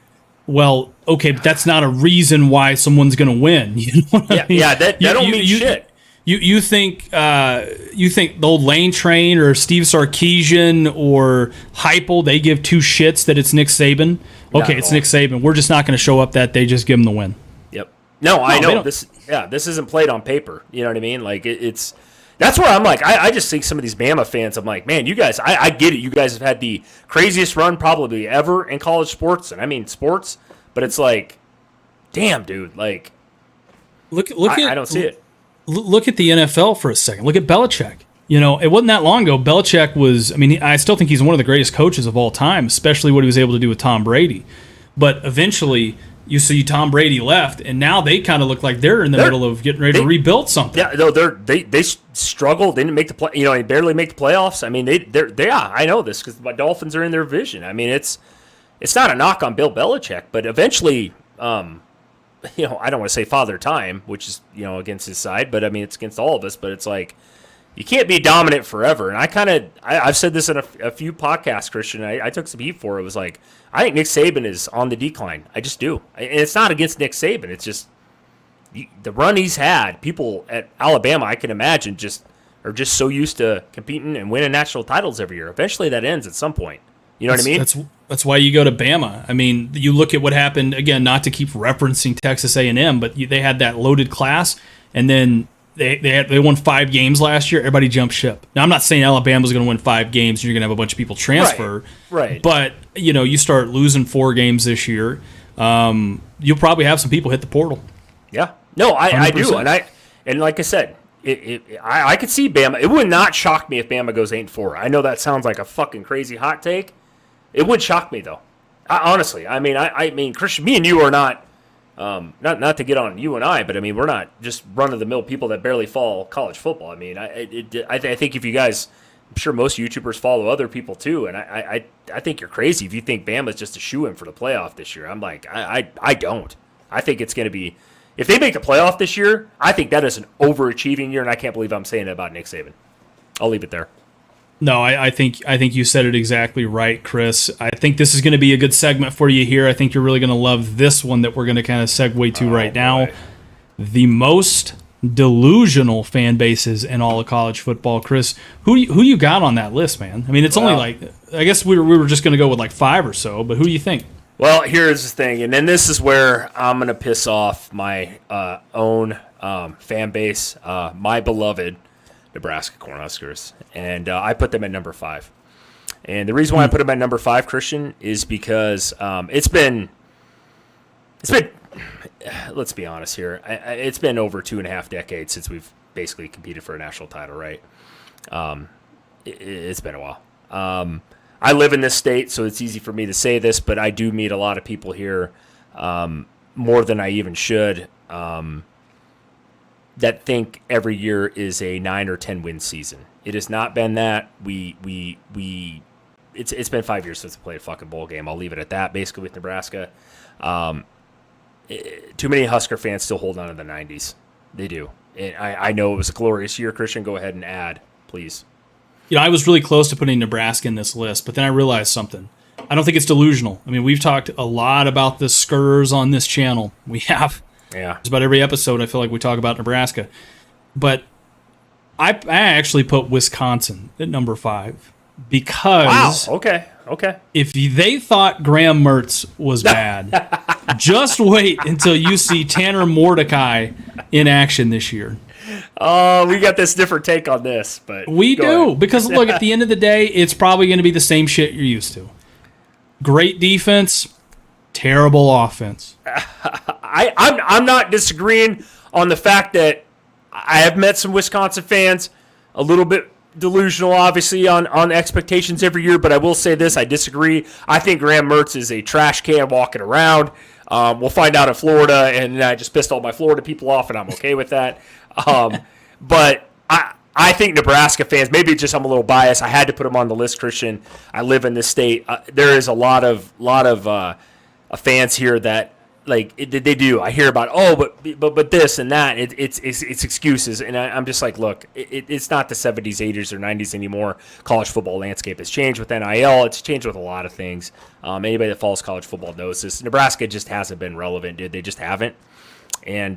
Well, okay, but that's not a reason why someone's going to win. You know what I mean? Yeah, that don't mean shit. You think the old Lane Train or Steve Sarkisian or Heupel, they give two shits that it's Nick Saban? Okay, it's Nick Saban. We're just not going to show up that day. Just give him the win. Yep. No, I know this. Yeah, this isn't played on paper. You know what I mean? Like it's. That's where I'm like, I just think some of these Bama fans, I'm like, man, you guys, I get it. You guys have had the craziest run probably ever in college sports, and I mean sports, but it's like, damn, dude, like, I don't see it. Look at the NFL for a second. Look at Belichick. It wasn't that long ago. Belichick was, I still think he's one of the greatest coaches of all time, especially what he was able to do with Tom Brady. But eventually, you see Tom Brady left, and now they kind of look like they're in the middle of getting ready to rebuild something. Yeah, no, they struggled. They didn't make the they barely make the playoffs. I mean, they I know this because my Dolphins are in their division. I mean, it's not a knock on Bill Belichick, but eventually, I don't want to say father time, which is against his side, but I mean it's against all of us. But it's like you can't be dominant forever. And I've said this in a few podcasts, Christian. I took some heat for it. It was like, I think Nick Saban is on the decline. I just do. And it's not against Nick Saban. It's just the run he's had. People at Alabama, I can imagine, are just so used to competing and winning national titles every year. Eventually that ends at some point. You know what I mean? That's why you go to Bama. I mean, you look at what happened, again, not to keep referencing Texas A&M, but they had that loaded class, and then they won 5 games last year. Everybody jumped ship. Now, I'm not saying Alabama's going to win 5 games and you're going to have a bunch of people transfer. Right. But, you start losing 4 games this year, you'll probably have some people hit the portal. Yeah. No, I do. And like I said, I could see Bama. It would not shock me if Bama goes 8-4. I know that sounds like a fucking crazy hot take. It would shock me, though. Honestly. I mean, Christian, me and you are not to get on you and I, but I mean, we're not just run-of-the-mill people that barely follow college football. I mean, I think if you guys, I'm sure most YouTubers follow other people too, and I think you're crazy if you think Bama's just a shoo-in for the playoff this year. I'm like, I don't. I think it's going to be, if they make the playoff this year, I think that is an overachieving year, and I can't believe I'm saying that about Nick Saban. I'll leave it there. No, I think you said it exactly right, Chris. I think this is going to be a good segment for you here. I think you're really going to love this one that we're going to kind of segue to right now. The most delusional fan bases in all of college football. Chris, who you got on that list, man? I mean, it's only like, I guess we were just going to go with like 5 or so, but who do you think? Well, here's the thing, and then this is where I'm going to piss off my own fan base, my beloved Nebraska Cornhuskers, and I put them at number 5. And the reason why I put them at number 5, Christian, is because it's been. Let's be honest here. It's been over 2.5 decades since we've basically competed for a national title, right? It's been a while. I live in this state, so it's easy for me to say this, but I do meet a lot of people here, more than I even should, that think every year is a 9 or 10 win season. It has not been that. It's been 5 years since we played a fucking bowl game. I'll leave it at that. Basically with Nebraska, too many Husker fans still hold on to the 90s. They do. And I know it was a glorious year. Christian, go ahead and add, please. I was really close to putting Nebraska in this list, but then I realized something. I don't think it's delusional. I mean, we've talked a lot about the Skurs on this channel. We have. Yeah. Just about every episode, I feel like we talk about Nebraska. But I actually put Wisconsin at number 5 because... Wow, okay. If they thought Graham Mertz was bad, just wait until you see Tanner Mordecai in action this year. Oh, we got this different take on this, but we do ahead. Because look, at the end of the day, it's probably going to be the same shit you're used to. Great defense, terrible offense. I'm not disagreeing on the fact that I have met some Wisconsin fans, a little bit delusional, obviously, on expectations every year, but I will say this, I disagree. I think Graham Mertz is a trash can walking around. We'll find out in Florida, and I just pissed all my Florida people off, and I'm okay with that. But I think Nebraska fans, maybe just I'm a little biased. I had to put them on the list, Christian. I live in this state. There is a lot of fans here that they do. I hear about but this and that. It's excuses, and I'm just like, look, it's not the 70s, 80s, or 90s anymore. College football landscape has changed with NIL. It's changed with a lot of things. Anybody that follows college football knows this. Nebraska just hasn't been relevant, dude. They just haven't, and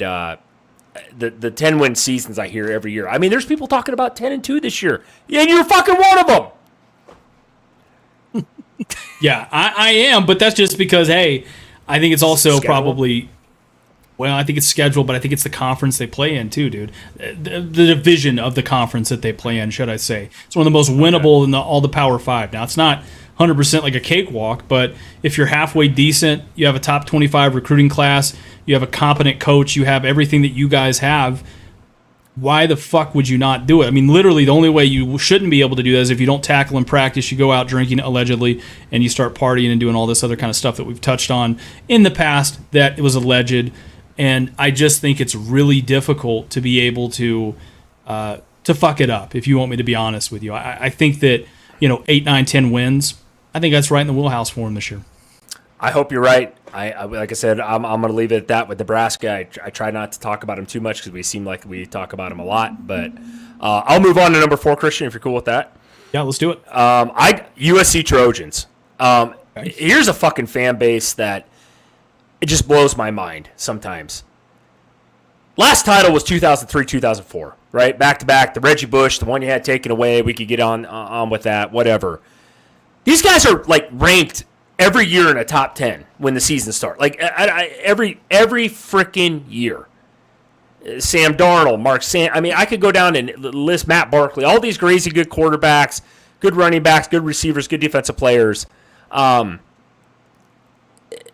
the 10-win seasons I hear every year. I mean, there's people talking about 10-2 this year. Yeah, and you're fucking one of them. Yeah, I am, but that's just because, hey, I think it's also schedule? Probably, well, I think it's scheduled, but I think it's the conference they play in too, dude. The division of the conference that they play in, should I say. It's one of the most winnable in all the Power 5. Now, it's not 100% like a cakewalk, but if you're halfway decent, you have a top 25 recruiting class, you have a competent coach, you have everything that you guys have, why the fuck would you not do it? I mean, literally, the only way you shouldn't be able to do that is if you don't tackle in practice, you go out drinking allegedly, and you start partying and doing all this other kind of stuff that we've touched on in the past that it was alleged. And I just think it's really difficult to be able to fuck it up, if you want me to be honest with you. I think that, 8, 9, 10 wins, I think that's right in the wheelhouse for him this year. I hope you're right. I like I said, I'm going to leave it at that with Nebraska. I try not to talk about him too much because we seem like we talk about him a lot. But I'll move on to number 4, Christian, if you're cool with that. Yeah, let's do it. USC Trojans. Here's a fucking fan base that it just blows my mind sometimes. Last title was 2003, 2004, right? Back to back. The Reggie Bush, the one you had taken away. We could get on with that, whatever. These guys are ranked every year in a top 10 when the season starts. Every freaking year. Sam Darnold, Mark Sam. I mean, I could go down and list Matt Barkley, all these crazy good quarterbacks, good running backs, good receivers, good defensive players.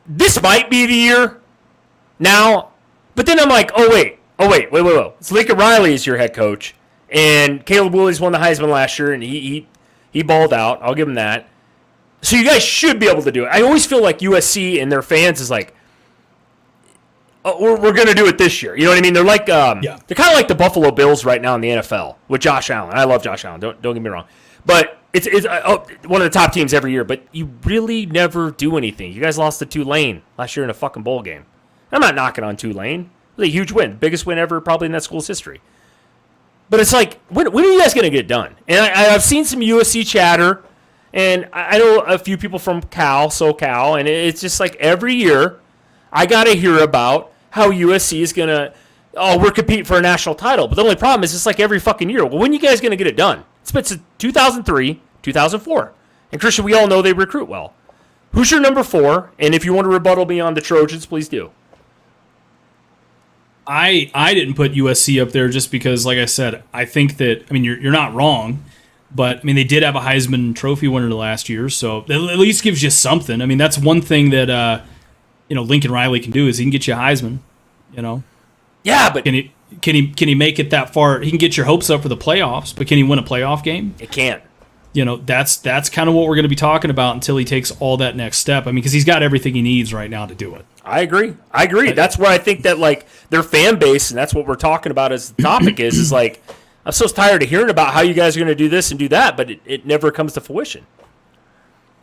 This might be the year now, but then I'm like, oh wait. It's Lincoln Riley is your head coach, and Caleb Williams won the Heisman last year, and he balled out. I'll give him that. So you guys should be able to do it. I always feel like USC and their fans is like, oh, we're going to do it this year. You know what I mean? They're like, they're kind of like the Buffalo Bills right now in the NFL with Josh Allen. I love Josh Allen. Don't get me wrong, but it's one of the top teams every year. But you really never do anything. You guys lost to Tulane last year in a fucking bowl game. I'm not knocking on Tulane. It was a huge win, biggest win ever probably in that school's history. But it's like, when are you guys going to get it done? And I've seen some USC chatter. And I know a few people from SoCal, and it's just like every year I got to hear about how USC is going to, we're competing for a national title. But the only problem is it's like every fucking year. Well, when are you guys going to get it done? It's been 2003, 2004. And Christian, we all know they recruit well. Who's your number 4? And if you want to rebuttal me on the Trojans, please do. I didn't put USC up there just because, like I said, I think that, you're not wrong. But, they did have a Heisman Trophy winner last year, so that at least gives you something. That's one thing that, Lincoln Riley can do is he can get you a Heisman, Yeah, but... Can he make it that far? He can get your hopes up for the playoffs, but can he win a playoff game? It can't. That's kind of what we're going to be talking about until he takes all that next step. Because he's got everything he needs right now to do it. I agree. That's where I think that, their fan base, and that's what we're talking about as the topic is I'm so tired of hearing about how you guys are going to do this and do that, but it never comes to fruition.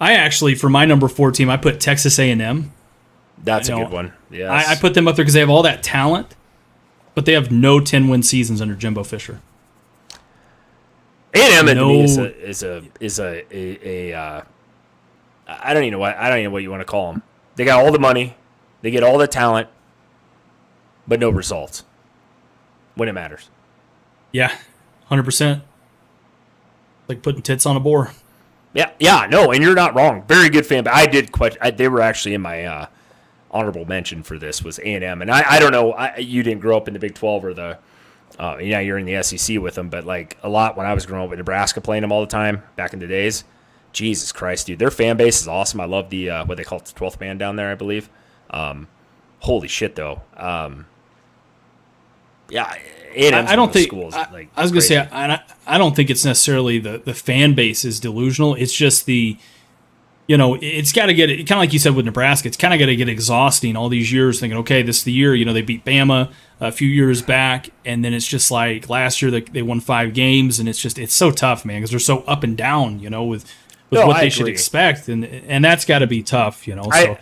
I actually, for my number 4 team, I put Texas A&M. That's a good one. Yes. I put them up there because they have all that talent, but they have no 10-win seasons under Jimbo Fisher. A&M to me is a I don't even know what you want to call them. They got all the money, they get all the talent, but no results when it matters. Yeah, 100%. Like putting tits on a boar. Yeah, no, and you're not wrong. Very good fan, but I did question. They were actually in my honorable mention for this was A&M, and I don't know. You didn't grow up in the Big 12 or the. You're in the SEC with them, but like a lot when I was growing up with Nebraska playing them all the time back in the days. Jesus Christ, dude, their fan base is awesome. I love the what they call it, the 12th man down there, I believe. Holy shit, though. Yeah, I don't think. Schools, I was gonna say I don't think it's necessarily the fan base is delusional. It's just it's got to get it kind of like you said with Nebraska. It's kind of got to get exhausting all these years thinking, okay, this is the year. They beat Bama a few years back, and then it's just like last year they won 5 games, and it's so tough, man, because they're so up and down, with what they should expect, and that's got to be tough, So.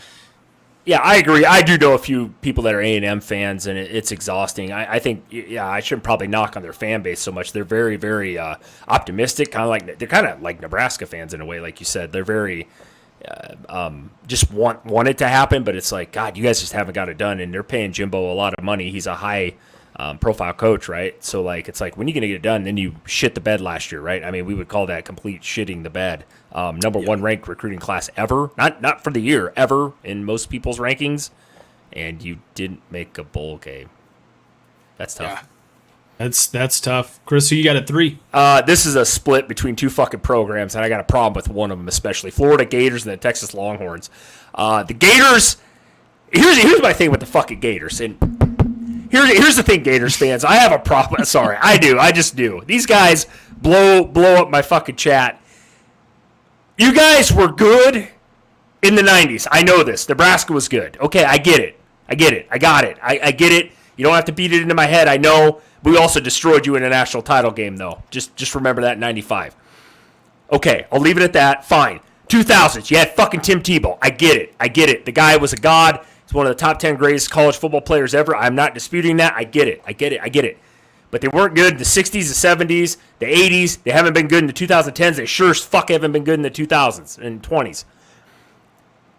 Yeah, I agree. I do know a few people that are A&M fans, and it's exhausting. I think, I shouldn't probably knock on their fan base so much. They're very, very optimistic, they're kind of like Nebraska fans in a way, like you said. They're very just want it to happen, but it's like, God, you guys just haven't got it done, and they're paying Jimbo a lot of money. He's a high profile coach, right? So like, it's like when you're gonna get it done, then you shit the bed last year, right? I mean, we would call that complete shitting the bed. Number 1 ranked recruiting class ever, not for the year, ever in most people's rankings, and you didn't make a bowl game. That's tough. Yeah. That's tough. Chris, who you got at 3? This is a split between 2 fucking programs, and I got a problem with one of them, especially Florida Gators and the Texas Longhorns. The Gators. Here's my thing with the fucking Gators, and here's the thing, Gators fans. I have a problem. Sorry, I do. I just do. These guys blow up my fucking chat. You guys were good in the 90s. I know this. Nebraska was good. Okay, I get it. I got it. I get it. You don't have to beat it into my head. I know. We also destroyed you in a national title game, though. Just remember that in 95. Okay, I'll leave it at that. Fine. 2000s, you had fucking Tim Tebow. I get it. The guy was a god. He's one of the top 10 greatest college football players ever. I'm not disputing that. I get it. But they weren't good in the 60s, the 70s, the 80s. They haven't been good in the 2010s. They sure as fuck haven't been good in the 2000s and 20s.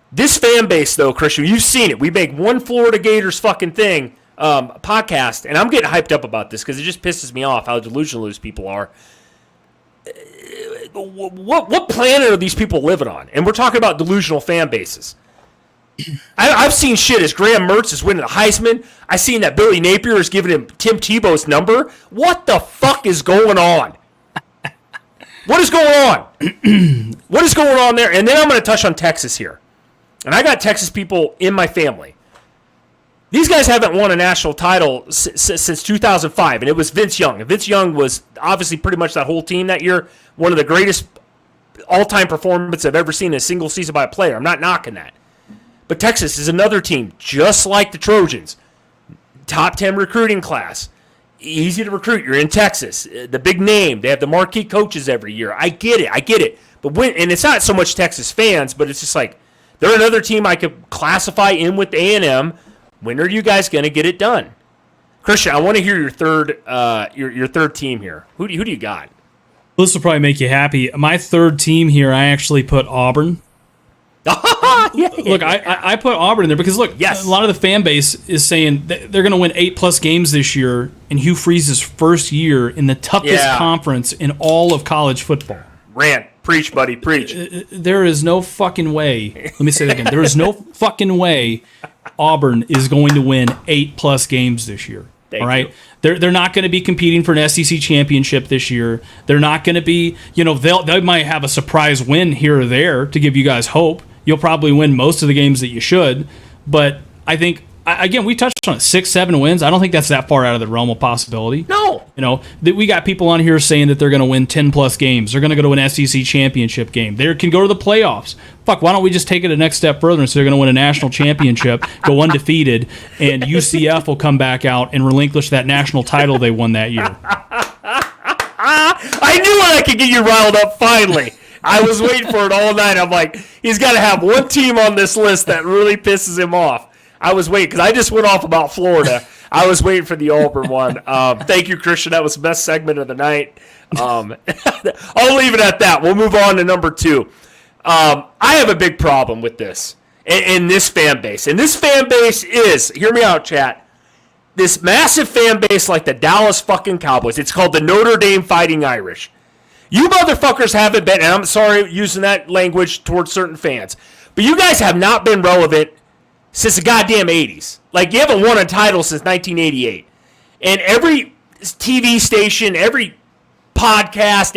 This fan base, though, Christian, you've seen it. We make one Florida Gators fucking thing, podcast, and I'm getting hyped up about this because it just pisses me off how delusional these people are. What planet are these people living on? And we're talking about delusional fan bases. I've seen shit as Graham Mertz is winning the Heisman. I've seen that Billy Napier is giving him Tim Tebow's number. What the fuck is going on? What is going on? What is going on there? And then I'm going to touch on Texas here. And I got Texas people in my family. These guys haven't won a national title since 2005, and it was Vince Young. And Vince Young was obviously pretty much that whole team that year. One of the greatest all-time performances I've ever seen in a single season by a player. I'm not knocking that. But Texas is another team, just like the Trojans. Top 10 recruiting class. Easy to recruit. You're in Texas. The big name. They have the marquee coaches every year. I get it. But and it's not so much Texas fans, but it's just like they're another team I could classify in with A&M. When are you guys going to get it done? Christian, I want to hear your third your third team here. Who do you got? This will probably make you happy. My third team here, I actually put Auburn. Yeah. Look, I put Auburn in there because, look, yes. A lot of the fan base is saying they're going to win 8+ games this year in Hugh Freeze's first year in the toughest conference in all of college football. Rant. Preach, buddy. Preach. There is no fucking way. Let me say that again. There is no fucking way Auburn is going to win 8+ games this year. All right? They're not going to be competing for an SEC championship this year. They're not going to be, they might have a surprise win here or there to give you guys hope. You'll probably win most of the games that you should. But I think, again, we touched on it, 6-7 wins. I don't think that's that far out of the realm of possibility. No. We got people on here saying that they're going to win 10+ games. They're going to go to an SEC championship game. They can go to the playoffs. Fuck, why don't we just take it a next step further and say they're going to win a national championship, go undefeated, and UCF will come back out and relinquish that national title they won that year. I knew I could get you riled up finally. I was waiting for it all night. I'm like, he's got to have one team on this list that really pisses him off. I was waiting because I just went off about Florida. I was waiting for the Auburn one. Thank you, Christian. That was the best segment of the night. I'll leave it at that. We'll move on to number 2. I have a big problem with this in this fan base. And this fan base is, hear me out, chat, this massive fan base like the Dallas fucking Cowboys. It's called the Notre Dame Fighting Irish. You motherfuckers haven't been, and I'm sorry using that language towards certain fans, but you guys have not been relevant since the goddamn 80s. Like, you haven't won a title since 1988. And every TV station, every podcast,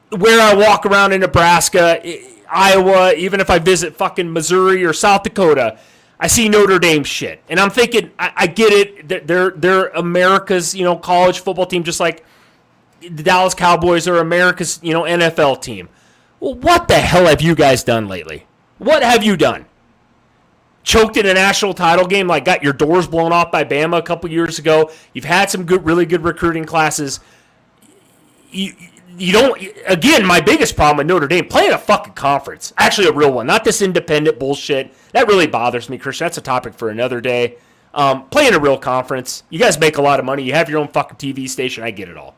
where I walk around in Nebraska, Iowa, even if I visit fucking Missouri or South Dakota, I see Notre Dame shit. And I'm thinking, I get it. They're America's, college football team, just like the Dallas Cowboys are America's, NFL team. Well, what the hell have you guys done lately? What have you done? Choked in a national title game, like got your doors blown off by Bama a couple years ago. You've had some really good recruiting classes. You don't, again, my biggest problem with Notre Dame, playing a fucking conference. Actually a real one, not this independent bullshit. That really bothers me, Christian. That's a topic for another day. Playing a real conference. You guys make a lot of money. You have your own fucking TV station. I get it all.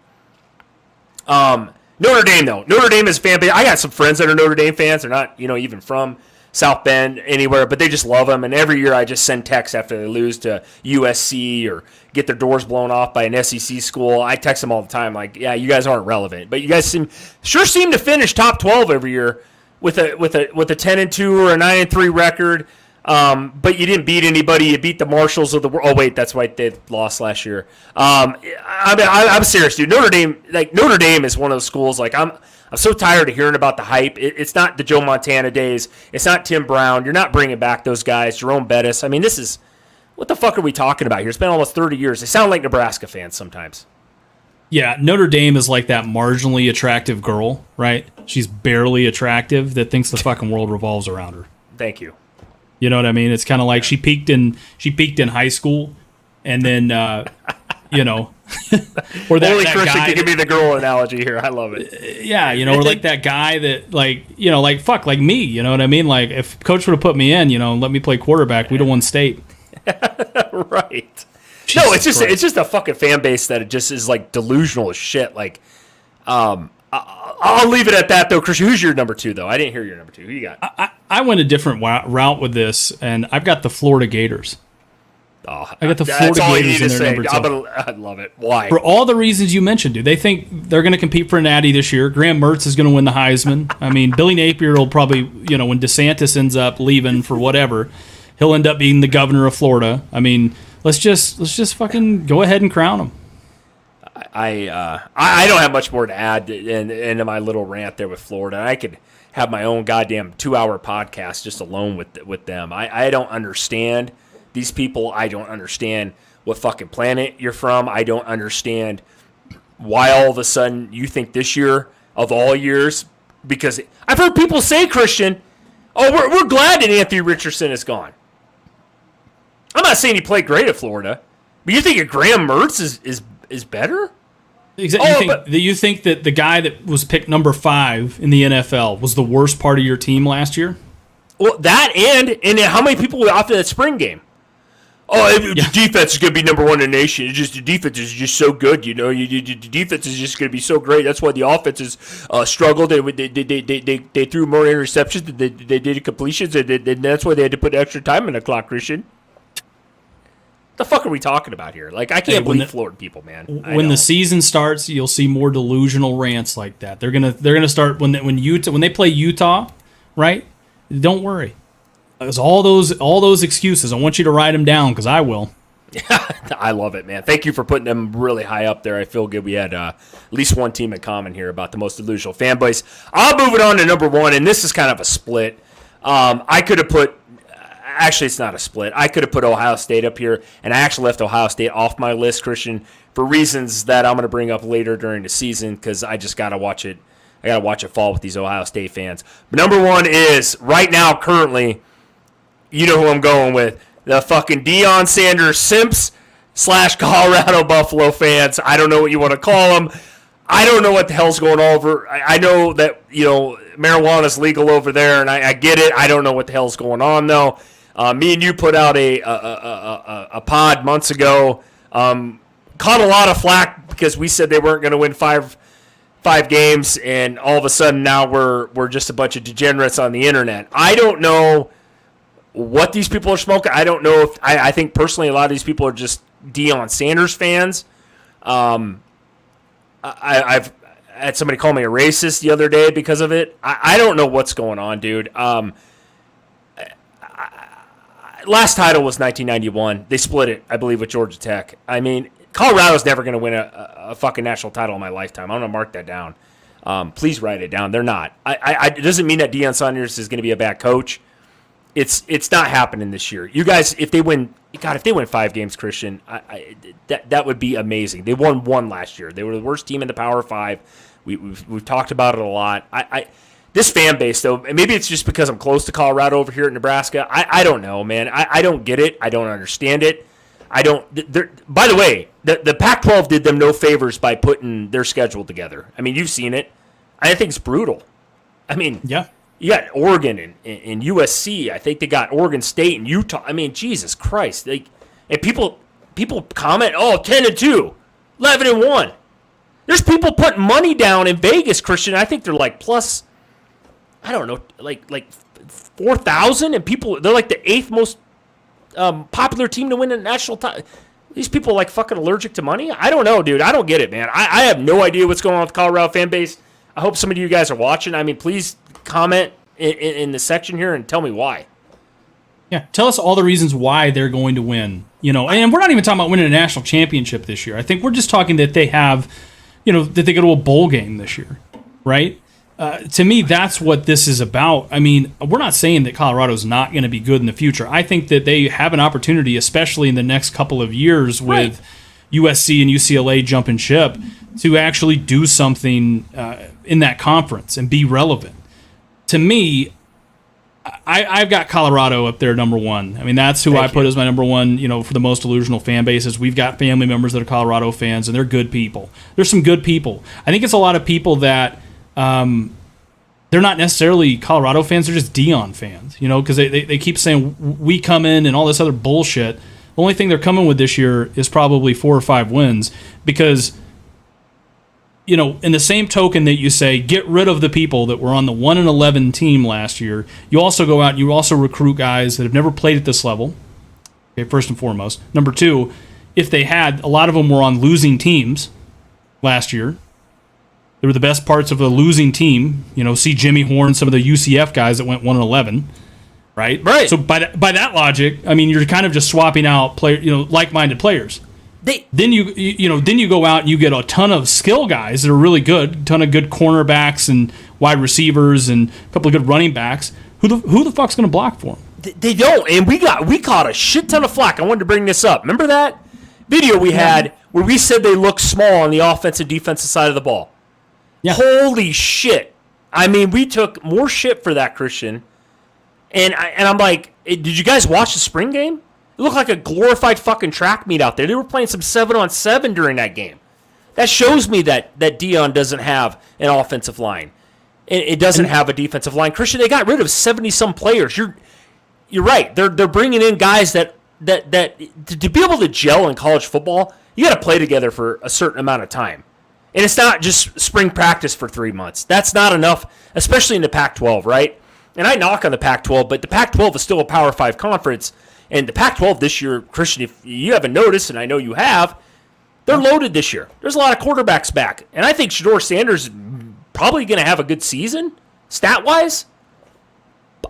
Notre Dame, though. Notre Dame is fan base. I got some friends that are Notre Dame fans. They're not, even from South Bend, anywhere, but they just love them. And every year I just send texts after they lose to USC or get their doors blown off by an SEC school. I text them all the time, like, yeah, you guys aren't relevant, but you guys sure seem to finish top 12 every year with a 10-2 or a 9-3 record. But you didn't beat anybody. You beat the Marshalls of the world. Oh wait, that's right. They lost last year. I'm serious, dude. Notre Dame is one of those schools. Like, I'm so tired of hearing about the hype. It's not the Joe Montana days. It's not Tim Brown. You're not bringing back those guys. Jerome Bettis. I mean, this is, what the fuck are we talking about here? It's been almost 30 years. They sound like Nebraska fans sometimes. Yeah, Notre Dame is like that marginally attractive girl, right? She's barely attractive that thinks the fucking world revolves around her. Thank you. You know what I mean? It's kind of like she peaked in high school, and then or that, only that Christian guy can give me the girl analogy here. I love it. Yeah, or like that guy that like me. You know what I mean? Like, if coach would have put me in, let me play quarterback, we'd have won state. Right. Jesus No, it's Christ. just a fucking fan base that it just is like delusional as shit. Like, I'll leave it at that though. Christian, who's your number 2 though? I didn't hear your number 2. Who you got? I went a different route with this, and I've got the Florida Gators. Oh, I got the that's Florida all you Gators need in to their say. number 2. I love it. Why? For all the reasons you mentioned, dude. They think they're going to compete for an Natty this year. Graham Mertz is going to win the Heisman. I mean, Billy Napier will probably, when DeSantis ends up leaving for whatever, he'll end up being the governor of Florida. I mean, let's just fucking go ahead and crown him. I don't have much more to add into my little rant there with Florida. I could have my own goddamn 2-hour podcast just alone with them. I don't understand these people. I don't understand what fucking planet you're from. I don't understand why all of a sudden you think this year of all years, because I've heard people say, Christian, oh, we're glad that Anthony Richardson is gone. I'm not saying he played great at Florida, but you think Graham Mertz is better? Exactly. You think that the guy that was picked number 5 in the NFL was the worst part of your team last year? Well, that and how many people were after that spring game? Oh, the defense is going to be number 1 in the nation. It's just the defense is just so good, The defense is just going to be so great. That's why the offense has struggled. They threw more interceptions than they did completions, and that's why they had to put extra time in the clock, Christian. The fuck are we talking about here? Like, I can't believe Florida people, man. When the season starts, you'll see more delusional rants like that. They're gonna start when they play Utah, right? Don't worry. There's all those excuses. I want you to write them down because I will. I love it, man. Thank you for putting them really high up there. I feel good. We had at least one team in common here about the most delusional fan base. I'll move it on to number 1, and this is kind of a split. I could have put. Actually, it's not a split. I could have put Ohio State up here, and I actually left Ohio State off my list, Christian, for reasons that I'm going to bring up later during the season because I just got to watch it. I got to watch it fall with these Ohio State fans. But number 1 is, right now, currently, you know who I'm going with, the fucking Deion Sanders Simps / Colorado Buffalo fans. I don't know what you want to call them. I don't know what the hell's going on over. I know that, marijuana is legal over there, and I get it. I don't know what the hell's going on, though. Me and you put out a pod months ago. Caught a lot of flack because we said they weren't going to win five games, and all of a sudden now we're just a bunch of degenerates on the internet. I don't know what these people are smoking. I don't know if I think personally a lot of these people are just Deion Sanders fans. I've had somebody call me a racist the other day because of it. I don't know what's going on, dude. Last title was 1991. They split it, I believe, with Georgia Tech. I mean, Colorado's never going to win a fucking national title in my lifetime. I'm going to mark that down. Please write it down. They're not. It doesn't mean that Deion Sanders is going to be a bad coach. It's not happening this year. You guys, if they win 5 games, Christian, that would be amazing. They won 1 last year. They were the worst team in the Power 5. We've talked about it a lot. This fan base, though, maybe it's just because I'm close to Colorado over here in Nebraska. I don't know, man. I don't get it. I don't understand it. By the way, the Pac-12 did them no favors by putting their schedule together. I mean, you've seen it. I think it's brutal. I mean, yeah. You got Oregon and USC. I think they got Oregon State and Utah. I mean, Jesus Christ. And people comment, 10-2, 11-1. There's people putting money down in Vegas, Christian. I think they're like plus, I don't know, like 4,000, and they're like the 8th most popular team to win a national title. These people are like fucking allergic to money? I don't know, dude. I don't get it, man. I have no idea what's going on with the Colorado fan base. I hope some of you guys are watching. I mean, please comment in the section here and tell me why. Yeah, tell us all the reasons why they're going to win. And we're not even talking about winning a national championship this year. I think we're just talking that they have, that they go to a bowl game this year, right? To me, that's what this is about. I mean, we're not saying that Colorado's not going to be good in the future. I think that they have an opportunity, especially in the next couple of years with USC and UCLA jumping ship, to actually do something in that conference and be relevant. To me, I've got Colorado up there number 1. I mean, that's who I put as my number 1, for the most delusional fan bases. We've got family members that are Colorado fans, and they're good people. There's some good people. I think it's a lot of people that they're not necessarily Colorado fans. They're just Deion fans, because they keep saying we come in and all this other bullshit. The only thing they're coming with this year is probably 4 or 5 wins because – in the same token that you say, get rid of the people that were on the 1-11 team last year, you also go out and you also recruit guys that have never played at this level, okay, first and foremost. Number 2, if they had, a lot of them were on losing teams last year. They were the best parts of a losing team. See Jimmy Horn, some of the UCF guys that went 1-11, right? Right. So by that logic, I mean, you're kind of just swapping out like-minded players. Then you go out and you get a ton of skill guys that are really good, a ton of good cornerbacks and wide receivers and a couple of good running backs. Who the fuck's going to block for them? They don't, and we caught a shit ton of flack. I wanted to bring this up. Remember that video we had where we said they look small on the offensive defensive side of the ball? Yeah. Holy shit! I mean, we took more shit for that, Christian. And I'm like, did you guys watch the spring game? It looked like a glorified fucking track meet out there. They were playing some 7-on-7 during that game. That shows me that Deion doesn't have an offensive line. It doesn't have a defensive line. Christian, they got rid of 70-some players. You're right. They're bringing in guys that to be able to gel in college football, you got to play together for a certain amount of time. And it's not just spring practice for 3 months. That's not enough, especially in the Pac-12, right? And I knock on the Pac-12, but the Pac-12 is still a Power 5 conference. And the Pac-12 this year, Christian, if you haven't noticed, and I know you have, they're loaded this year. There's a lot of quarterbacks back. And I think Shedeur Sanders is probably going to have a good season, stat-wise.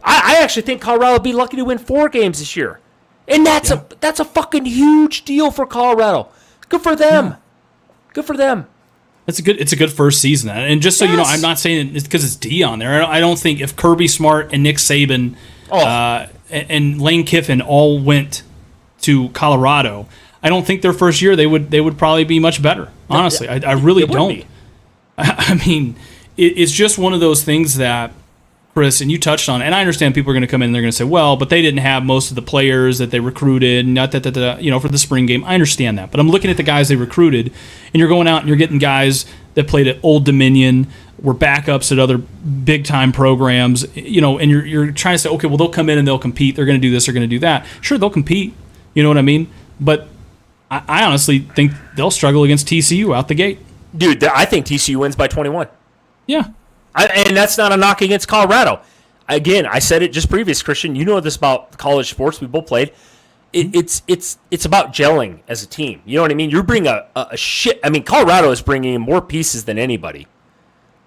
I actually think Colorado will be lucky to win 4 games this year. And that's a fucking huge deal for Colorado. Good for them. Yeah. Good for them. It's a good first season. And just so you know, I'm not saying it's because it's Deion there. I don't think if Kirby Smart and Nick Saban and Lane Kiffin all went to Colorado, I don't think their first year they would probably be much better. Honestly, I really don't. I mean, it's just one of those things that, Chris, and you touched on, and I understand people are going to come in and they're going to say, well, but they didn't have most of the players that they recruited, for the spring game. I understand that. But I'm looking at the guys they recruited, and you're going out and you're getting guys that played at Old Dominion, were backups at other big-time programs, you know, and you're trying to say, okay, well, they'll come in and they'll compete. They're going to do this, they're going to do that. Sure, they'll compete. You know what I mean? But I honestly think they'll struggle against TCU out the gate. Dude, I think TCU wins by 21. Yeah. And that's not a knock against Colorado. Again, I said it just previous, Christian. You know this about college sports. We both played. It's about gelling as a team. You know what I mean? You're bringing a shit. I mean, Colorado is bringing in more pieces than anybody.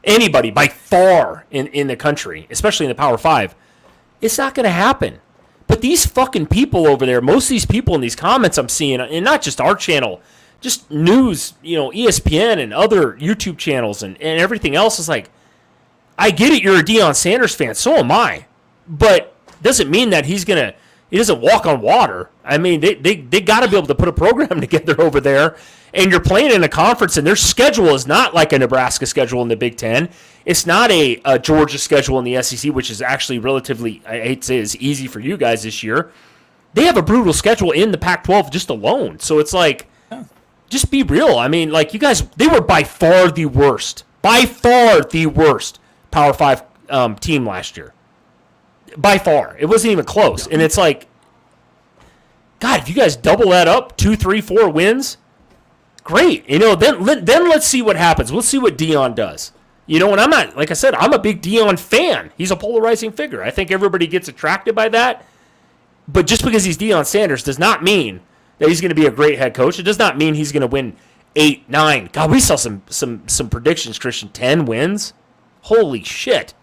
Anybody by far in the country, especially in the Power 5. It's not going to happen. But these fucking people over there, most of these people in these comments I'm seeing, and not just our channel, just news, you know, ESPN and other YouTube channels and everything else is like, I get it, you're a Deion Sanders fan, so am I. But doesn't mean that he doesn't walk on water. I mean, they got to be able to put a program together over there. And you're playing in a conference, and their schedule is not like a Nebraska schedule in the Big 10. It's not a Georgia schedule in the SEC, which is actually relatively, I hate to say, is easy for you guys this year. They have a brutal schedule in the Pac-12 just alone. So it's like, just be real. I mean, like, you guys, they were by far the worst Power 5 team last year. By far. It wasn't even close. And it's like, God, if you guys double that up, 2, 3, 4 wins, great. You know, then let's see what happens. We'll see what Deion does. You know, and I'm not, like I said, I'm a big Deion fan. He's a polarizing figure. I think everybody gets attracted by that. But just because he's Deion Sanders does not mean that he's going to be a great head coach. It does not mean he's going to win 8, 9. God, we saw some predictions, Christian. 10 wins? Holy shit.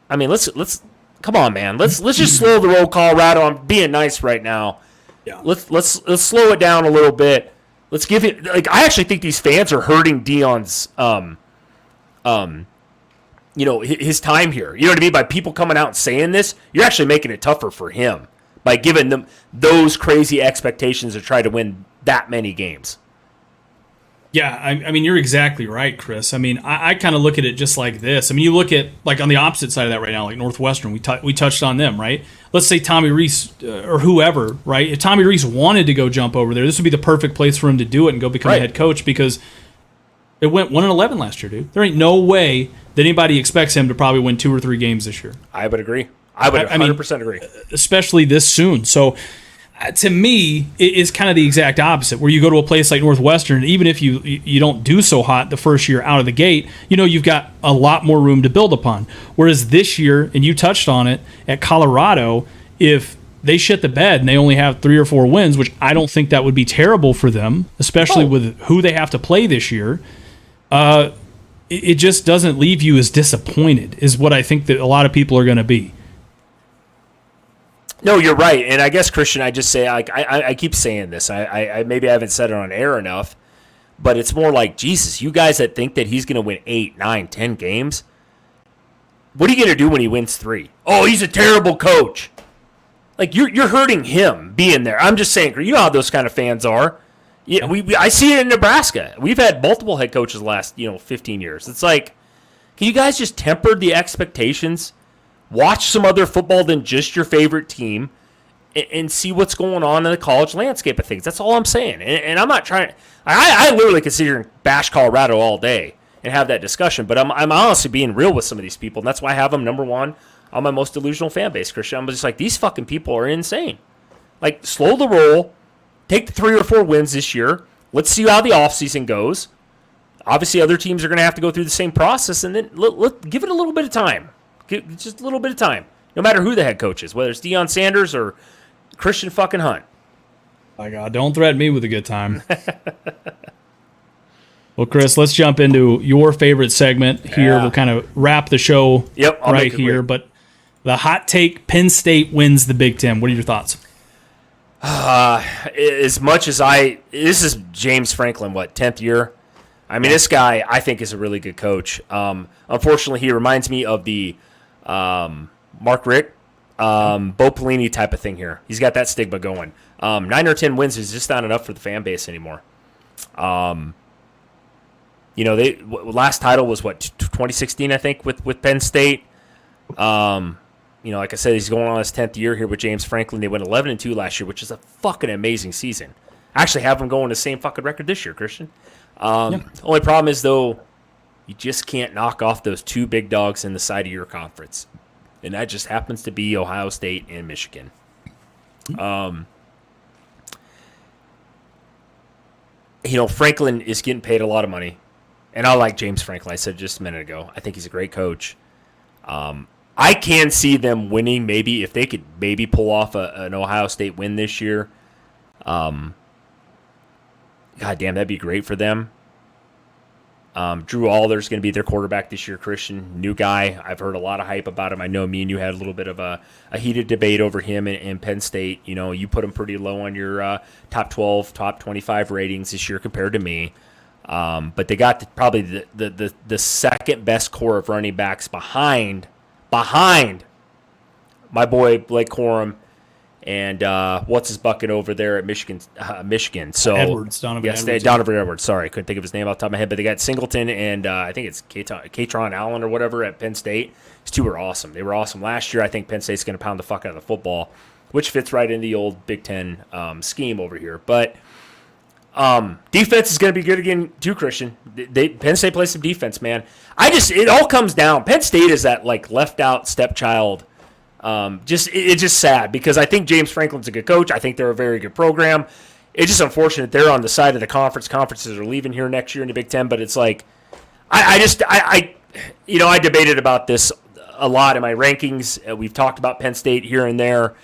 I mean, let's come on, man. Let's just slow the roll, Colorado. I'm being nice right now. Yeah. Let's slow it down a little bit. Let's give it, like, I actually think these fans are hurting Deion's you know, his time here. You know what I mean? By people coming out and saying this, you're actually making it tougher for him by giving them those crazy expectations to try to win that many games. Yeah, I mean, you're exactly right, Chris. I mean, I kind of look at it just like this. I mean, you look at, like, on the opposite side of that right now, like Northwestern, we touched on them, right? Let's say Tommy Rees or whoever, right? If Tommy Rees wanted to go jump over there, this would be the perfect place for him to do it and go become a head coach, because it went 1-11 last year, dude. There ain't no way that anybody expects him to probably win 2 or 3 games this year. I would agree. I would 100% agree. Especially this soon. So, to me, it is kind of the exact opposite, where you go to a place like Northwestern, even if you don't do so hot the first year out of the gate, you know, you've got a lot more room to build upon. Whereas this year, and you touched on it, at Colorado, if they shit the bed and they only have 3 or 4 wins, which I don't think that would be terrible for them, especially with who they have to play this year, it just doesn't leave you as disappointed, is what I think that a lot of people are going to be. No, you're right, and I guess, Christian, I just say, I keep saying this. I maybe I haven't said it on air enough, but it's more like, Jesus, you guys that think that he's going to win 8, 9, 10 games, what are you going to do when he wins 3? Oh, he's a terrible coach. Like, you're hurting him being there. I'm just saying, you know how those kind of fans are. Yeah, I see it in Nebraska. We've had multiple head coaches the last 15 years. It's like, can you guys just temper the expectations? Watch some other football than just your favorite team and see what's going on in the college landscape of things. That's all I'm saying. And I'm not trying – I literally could sit here and bash Colorado all day and have that discussion, but I'm honestly being real with some of these people, and that's why I have them number one on my most delusional fan base, Christian. I'm just like, these fucking people are insane. Like, slow the roll. Take the 3 or 4 wins this year. Let's see how the offseason goes. Obviously, other teams are going to have to go through the same process, and then give it a little bit of time. Just a little bit of time, no matter who the head coach is, whether it's Deion Sanders or Christian fucking Hunt. My God, don't threaten me with a good time. Well, Chris, let's jump into your favorite segment here. We'll kind of wrap the show right here. But the hot take, Penn State wins the Big 10. What are your thoughts? As much as this is James Franklin, 10th year? I mean, this guy, I think, is a really good coach. Unfortunately, he reminds me of the Mark Richt, Bo Pelini type of thing here. He's got that stigma going. 9 or 10 wins is just not enough for the fan base anymore. Last title was 2016, I think, with Penn State. Like I said, he's going on his 10th year here with James Franklin. They went 11-2 last year, which is a fucking amazing season. I actually have them going the same fucking record this year, Christian. Only problem is, though, you just can't knock off those two big dogs in the side of your conference. And that just happens to be Ohio State and Michigan. Franklin is getting paid a lot of money. And I like James Franklin. I said just a minute ago. I think he's a great coach. I can see them winning maybe if they could maybe pull off an Ohio State win this year. God damn, that'd be great for them. Drew Alder's going to be their quarterback this year, Christian. New guy. I've heard a lot of hype about him. I know me and you had a little bit of a heated debate over him in Penn State. You put him pretty low on your top 12, top 25 ratings this year compared to me. But they got probably the second best core of running backs behind my boy Blake Corum and what's his bucket over there at Michigan. So Donovan Edwards. Donovan Edwards. Sorry, couldn't think of his name off the top of my head. But they got Singleton and I think it's Katron Allen or whatever at Penn State. These two were awesome. They were awesome last year. I think Penn State's going to pound the fuck out of the football, which fits right in the old Big 10 scheme over here. But defense is going to be good again too, Christian. Penn State plays some defense, man. It all comes down. Penn State is that like left out stepchild. It's just sad because I think James Franklin's a good coach. I think they're a very good program. It's just unfortunate they're on the side of the conference. Conferences are leaving here next year in the Big 10, but it's like I debated about this a lot in my rankings. We've talked about Penn State here and there.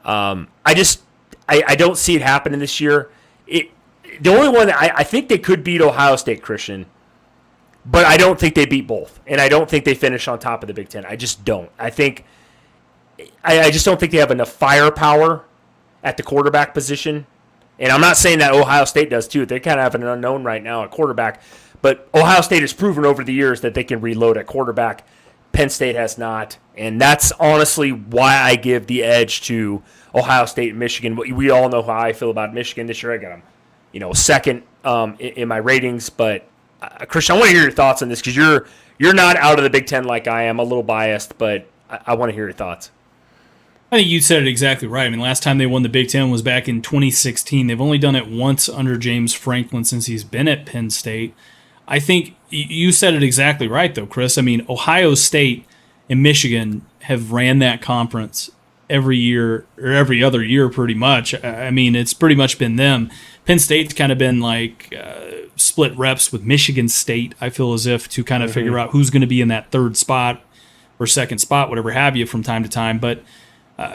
I don't see it happening this year. The only one that I think they could beat Ohio State, Christian, but I don't think they beat both, and I don't think they finish on top of the Big 10. I just don't. I just don't think they have enough firepower at the quarterback position. And I'm not saying that Ohio State does too. They kind of have an unknown right now at quarterback. But Ohio State has proven over the years that they can reload at quarterback. Penn State has not. And that's honestly why I give the edge to Ohio State and Michigan. We all know how I feel about Michigan this year. I got them, second in my ratings. But, Christian, I want to hear your thoughts on this because you're not out of the Big Ten like I am. A little biased, but I want to hear your thoughts. I think you said it exactly right. I mean, last time they won the Big Ten was back in 2016. They've only done it once under James Franklin since he's been at Penn State. I think you said it exactly right, though, Chris. I mean, Ohio State and Michigan have ran that conference every year or every other year pretty much. I mean, it's pretty much been them. Penn State's kind of been like split reps with Michigan State, I feel as if, to kind of figure out who's going to be in that third spot or second spot, whatever have you, from time to time. But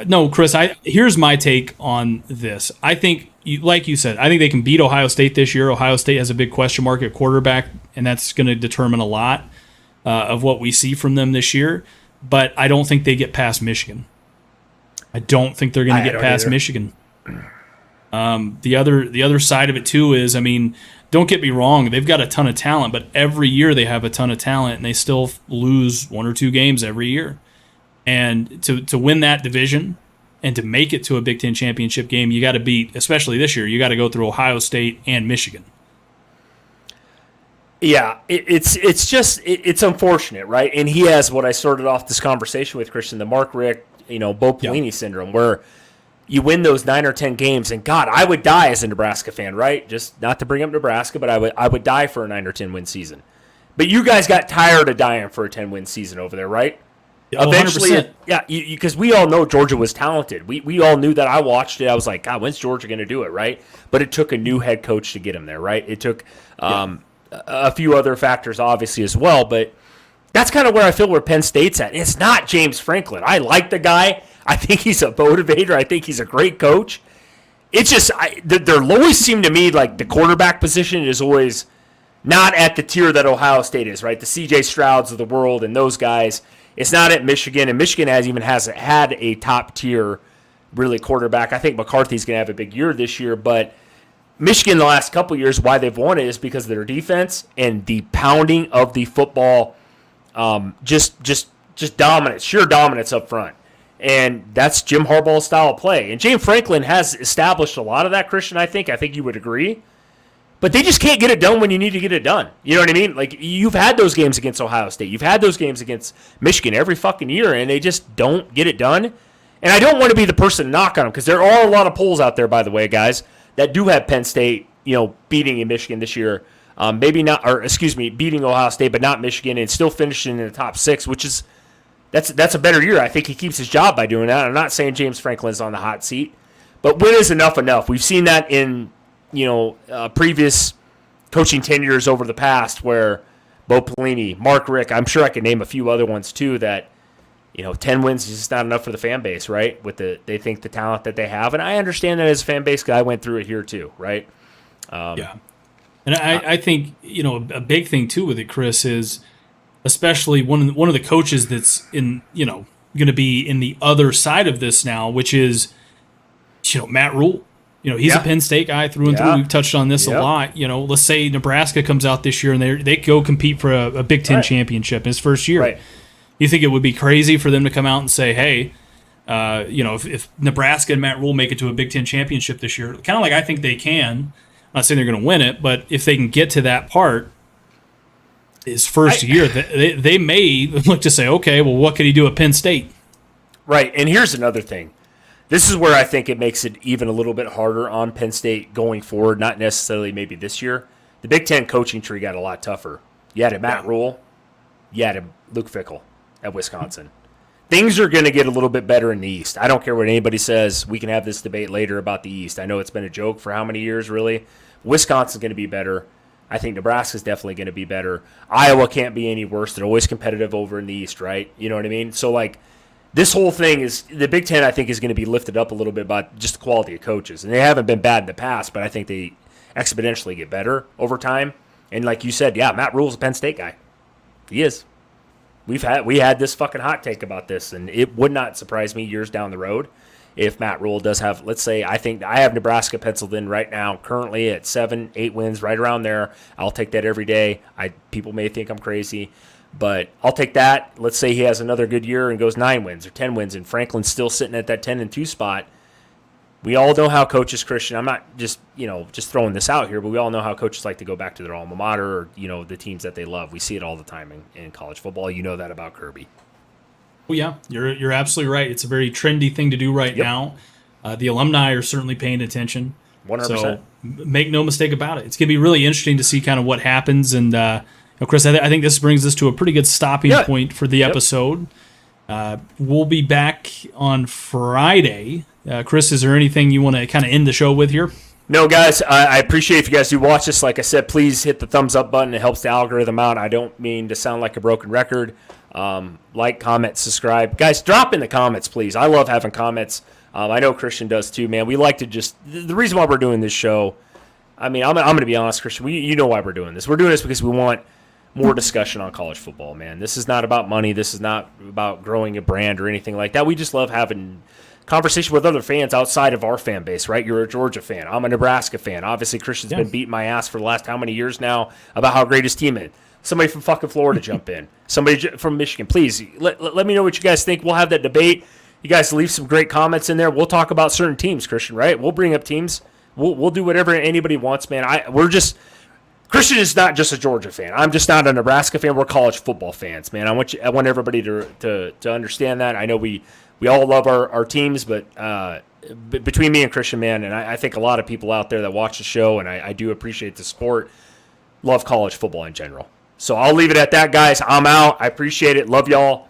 no, Chris, here's my take on this. I think, like you said, I think they can beat Ohio State this year. Ohio State has a big question mark at quarterback, and that's going to determine a lot of what we see from them this year. But I don't think they get past Michigan. I don't think they're going to get past Michigan. The other side of it, too, is, I mean, don't get me wrong, they've got a ton of talent, but every year they have a ton of talent, and they still lose one or two games every year. And to win that division and to make it to a Big Ten championship game, you got to beat, especially this year, you got to go through Ohio State and Michigan. Yeah, it's unfortunate, right? And he has what I started off this conversation with, Christian, the Mark Richt, Bo Pelini syndrome, where you win those 9 or 10 games, and God, I would die as a Nebraska fan, right? Just not to bring up Nebraska, but I would die for a 9 or 10 win season. But you guys got tired of dying for a 10-win season over there, right? Eventually, 100%. Yeah, because we all know Georgia was talented. We all knew that. I watched it. I was like, God, when's Georgia going to do it, right? But it took a new head coach to get him there, right? It took a few other factors, obviously, as well. But that's kind of where I feel where Penn State's at. It's not James Franklin. I like the guy. I think he's a motivator. I think he's a great coach. It's just there always seem to me like the quarterback position is always not at the tier that Ohio State is, right? The C.J. Strouds of the world and those guys. It's not at Michigan, and Michigan hasn't had a top-tier, really, quarterback. I think McCarthy's going to have a big year this year, but Michigan the last couple of years, why they've won it is because of their defense and the pounding of the football, just dominance, sheer dominance up front. And that's Jim Harbaugh's style of play. And James Franklin has established a lot of that, Christian, I think. I think you would agree. But they just can't get it done when you need to get it done. You know what I mean? Like, you've had those games against Ohio State. You've had those games against Michigan every fucking year, and they just don't get it done. And I don't want to be the person to knock on them, because there are a lot of polls out there, by the way, guys, that do have Penn State, beating in Michigan this year. Maybe not, or excuse me, beating Ohio State, but not Michigan, and still finishing in the top 6, which is that's a better year. I think he keeps his job by doing that. I'm not saying James Franklin's on the hot seat, but when is enough enough? We've seen that in previous coaching tenures over the past, where Bo Pelini, Mark Richt, I'm sure I could name a few other ones too, that 10 wins is just not enough for the fan base, right? They think the talent that they have, and I understand that as a fan base guy, I went through it here too, right? Yeah. And I think, a big thing too with it, Chris, is especially one of the coaches that's in, going to be in the other side of this now, which is, Matt Rule. He's a Penn State guy through and through. We've touched on this a lot. Let's say Nebraska comes out this year and they go compete for a Big 10 championship in his first year. Right. You think it would be crazy for them to come out and say, hey, if Nebraska and Matt Rule make it to a Big 10 championship this year, kind of like I think they can. I'm not saying they're going to win it, but if they can get to that part, his first year, they may look to say, okay, well, what could he do at Penn State? Right, and here's another thing. This is where I think it makes it even a little bit harder on Penn State going forward, not necessarily maybe this year. The Big Ten coaching tree got a lot tougher. You had a Matt Rule. You had a Luke Fickell at Wisconsin. Things are going to get a little bit better in the East. I don't care what anybody says. We can have this debate later about the East. I know it's been a joke for how many years, really. Wisconsin's going to be better. I think Nebraska's definitely going to be better. Iowa can't be any worse. They're always competitive over in the East, right? You know what I mean? So, this whole thing is the Big Ten, I think, is going to be lifted up a little bit by just the quality of coaches. And they haven't been bad in the past, but I think they exponentially get better over time. And like you said, Matt Rule's a Penn State guy. He is. We had this fucking hot take about this, and it would not surprise me years down the road if Matt Rule does have, let's say, I think I have Nebraska penciled in right now, currently at 7-8 wins, right around there. I'll take that every day. People may think I'm crazy, but I'll take that. Let's say he has another good year and goes 9 wins or 10 wins, and Franklin's still sitting at that 10-2 spot. We all know how coaches, Christian, I'm not just throwing this out here, but we all know how coaches like to go back to their alma mater or, the teams that they love. We see it all the time in college football. You know that about Kirby. Well, yeah, you're absolutely right. It's a very trendy thing to do right now. The alumni are certainly paying attention. 100%. So make no mistake about it. It's going to be really interesting to see kind of what happens. And, Chris, I think this brings us to a pretty good stopping point for the episode. We'll be back on Friday. Chris, is there anything you want to kind of end the show with here? No, guys, I appreciate if you guys do watch this. Like I said, please hit the thumbs up button. It helps the algorithm out. I don't mean to sound like a broken record. Like, comment, subscribe. Guys, drop in the comments, please. I love having comments. I know Christian does too, man. We like to the reason why we're doing this show, I mean, I'm going to be honest, Christian. You know why we're doing this. We're doing this because we want more discussion on college football, man. This is not about money. This is not about growing a brand or anything like that. We just love having conversation with other fans outside of our fan base, right? You're a Georgia fan. I'm a Nebraska fan. Obviously, Christian's been beating my ass for the last how many years now about how great his team is. Somebody from fucking Florida jump in. Somebody from Michigan. Please, let me know what you guys think. We'll have that debate. You guys leave some great comments in there. We'll talk about certain teams, Christian, right? We'll bring up teams. We'll do whatever anybody wants, man. Christian is not just a Georgia fan. I'm just not a Nebraska fan. We're college football fans, man. I want everybody to understand that. I know we all love our teams, but between me and Christian, man, and I think a lot of people out there that watch the show, and I do appreciate the support, love college football in general. So I'll leave it at that, guys. I'm out. I appreciate it. Love y'all.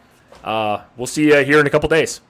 We'll see you here in a couple days.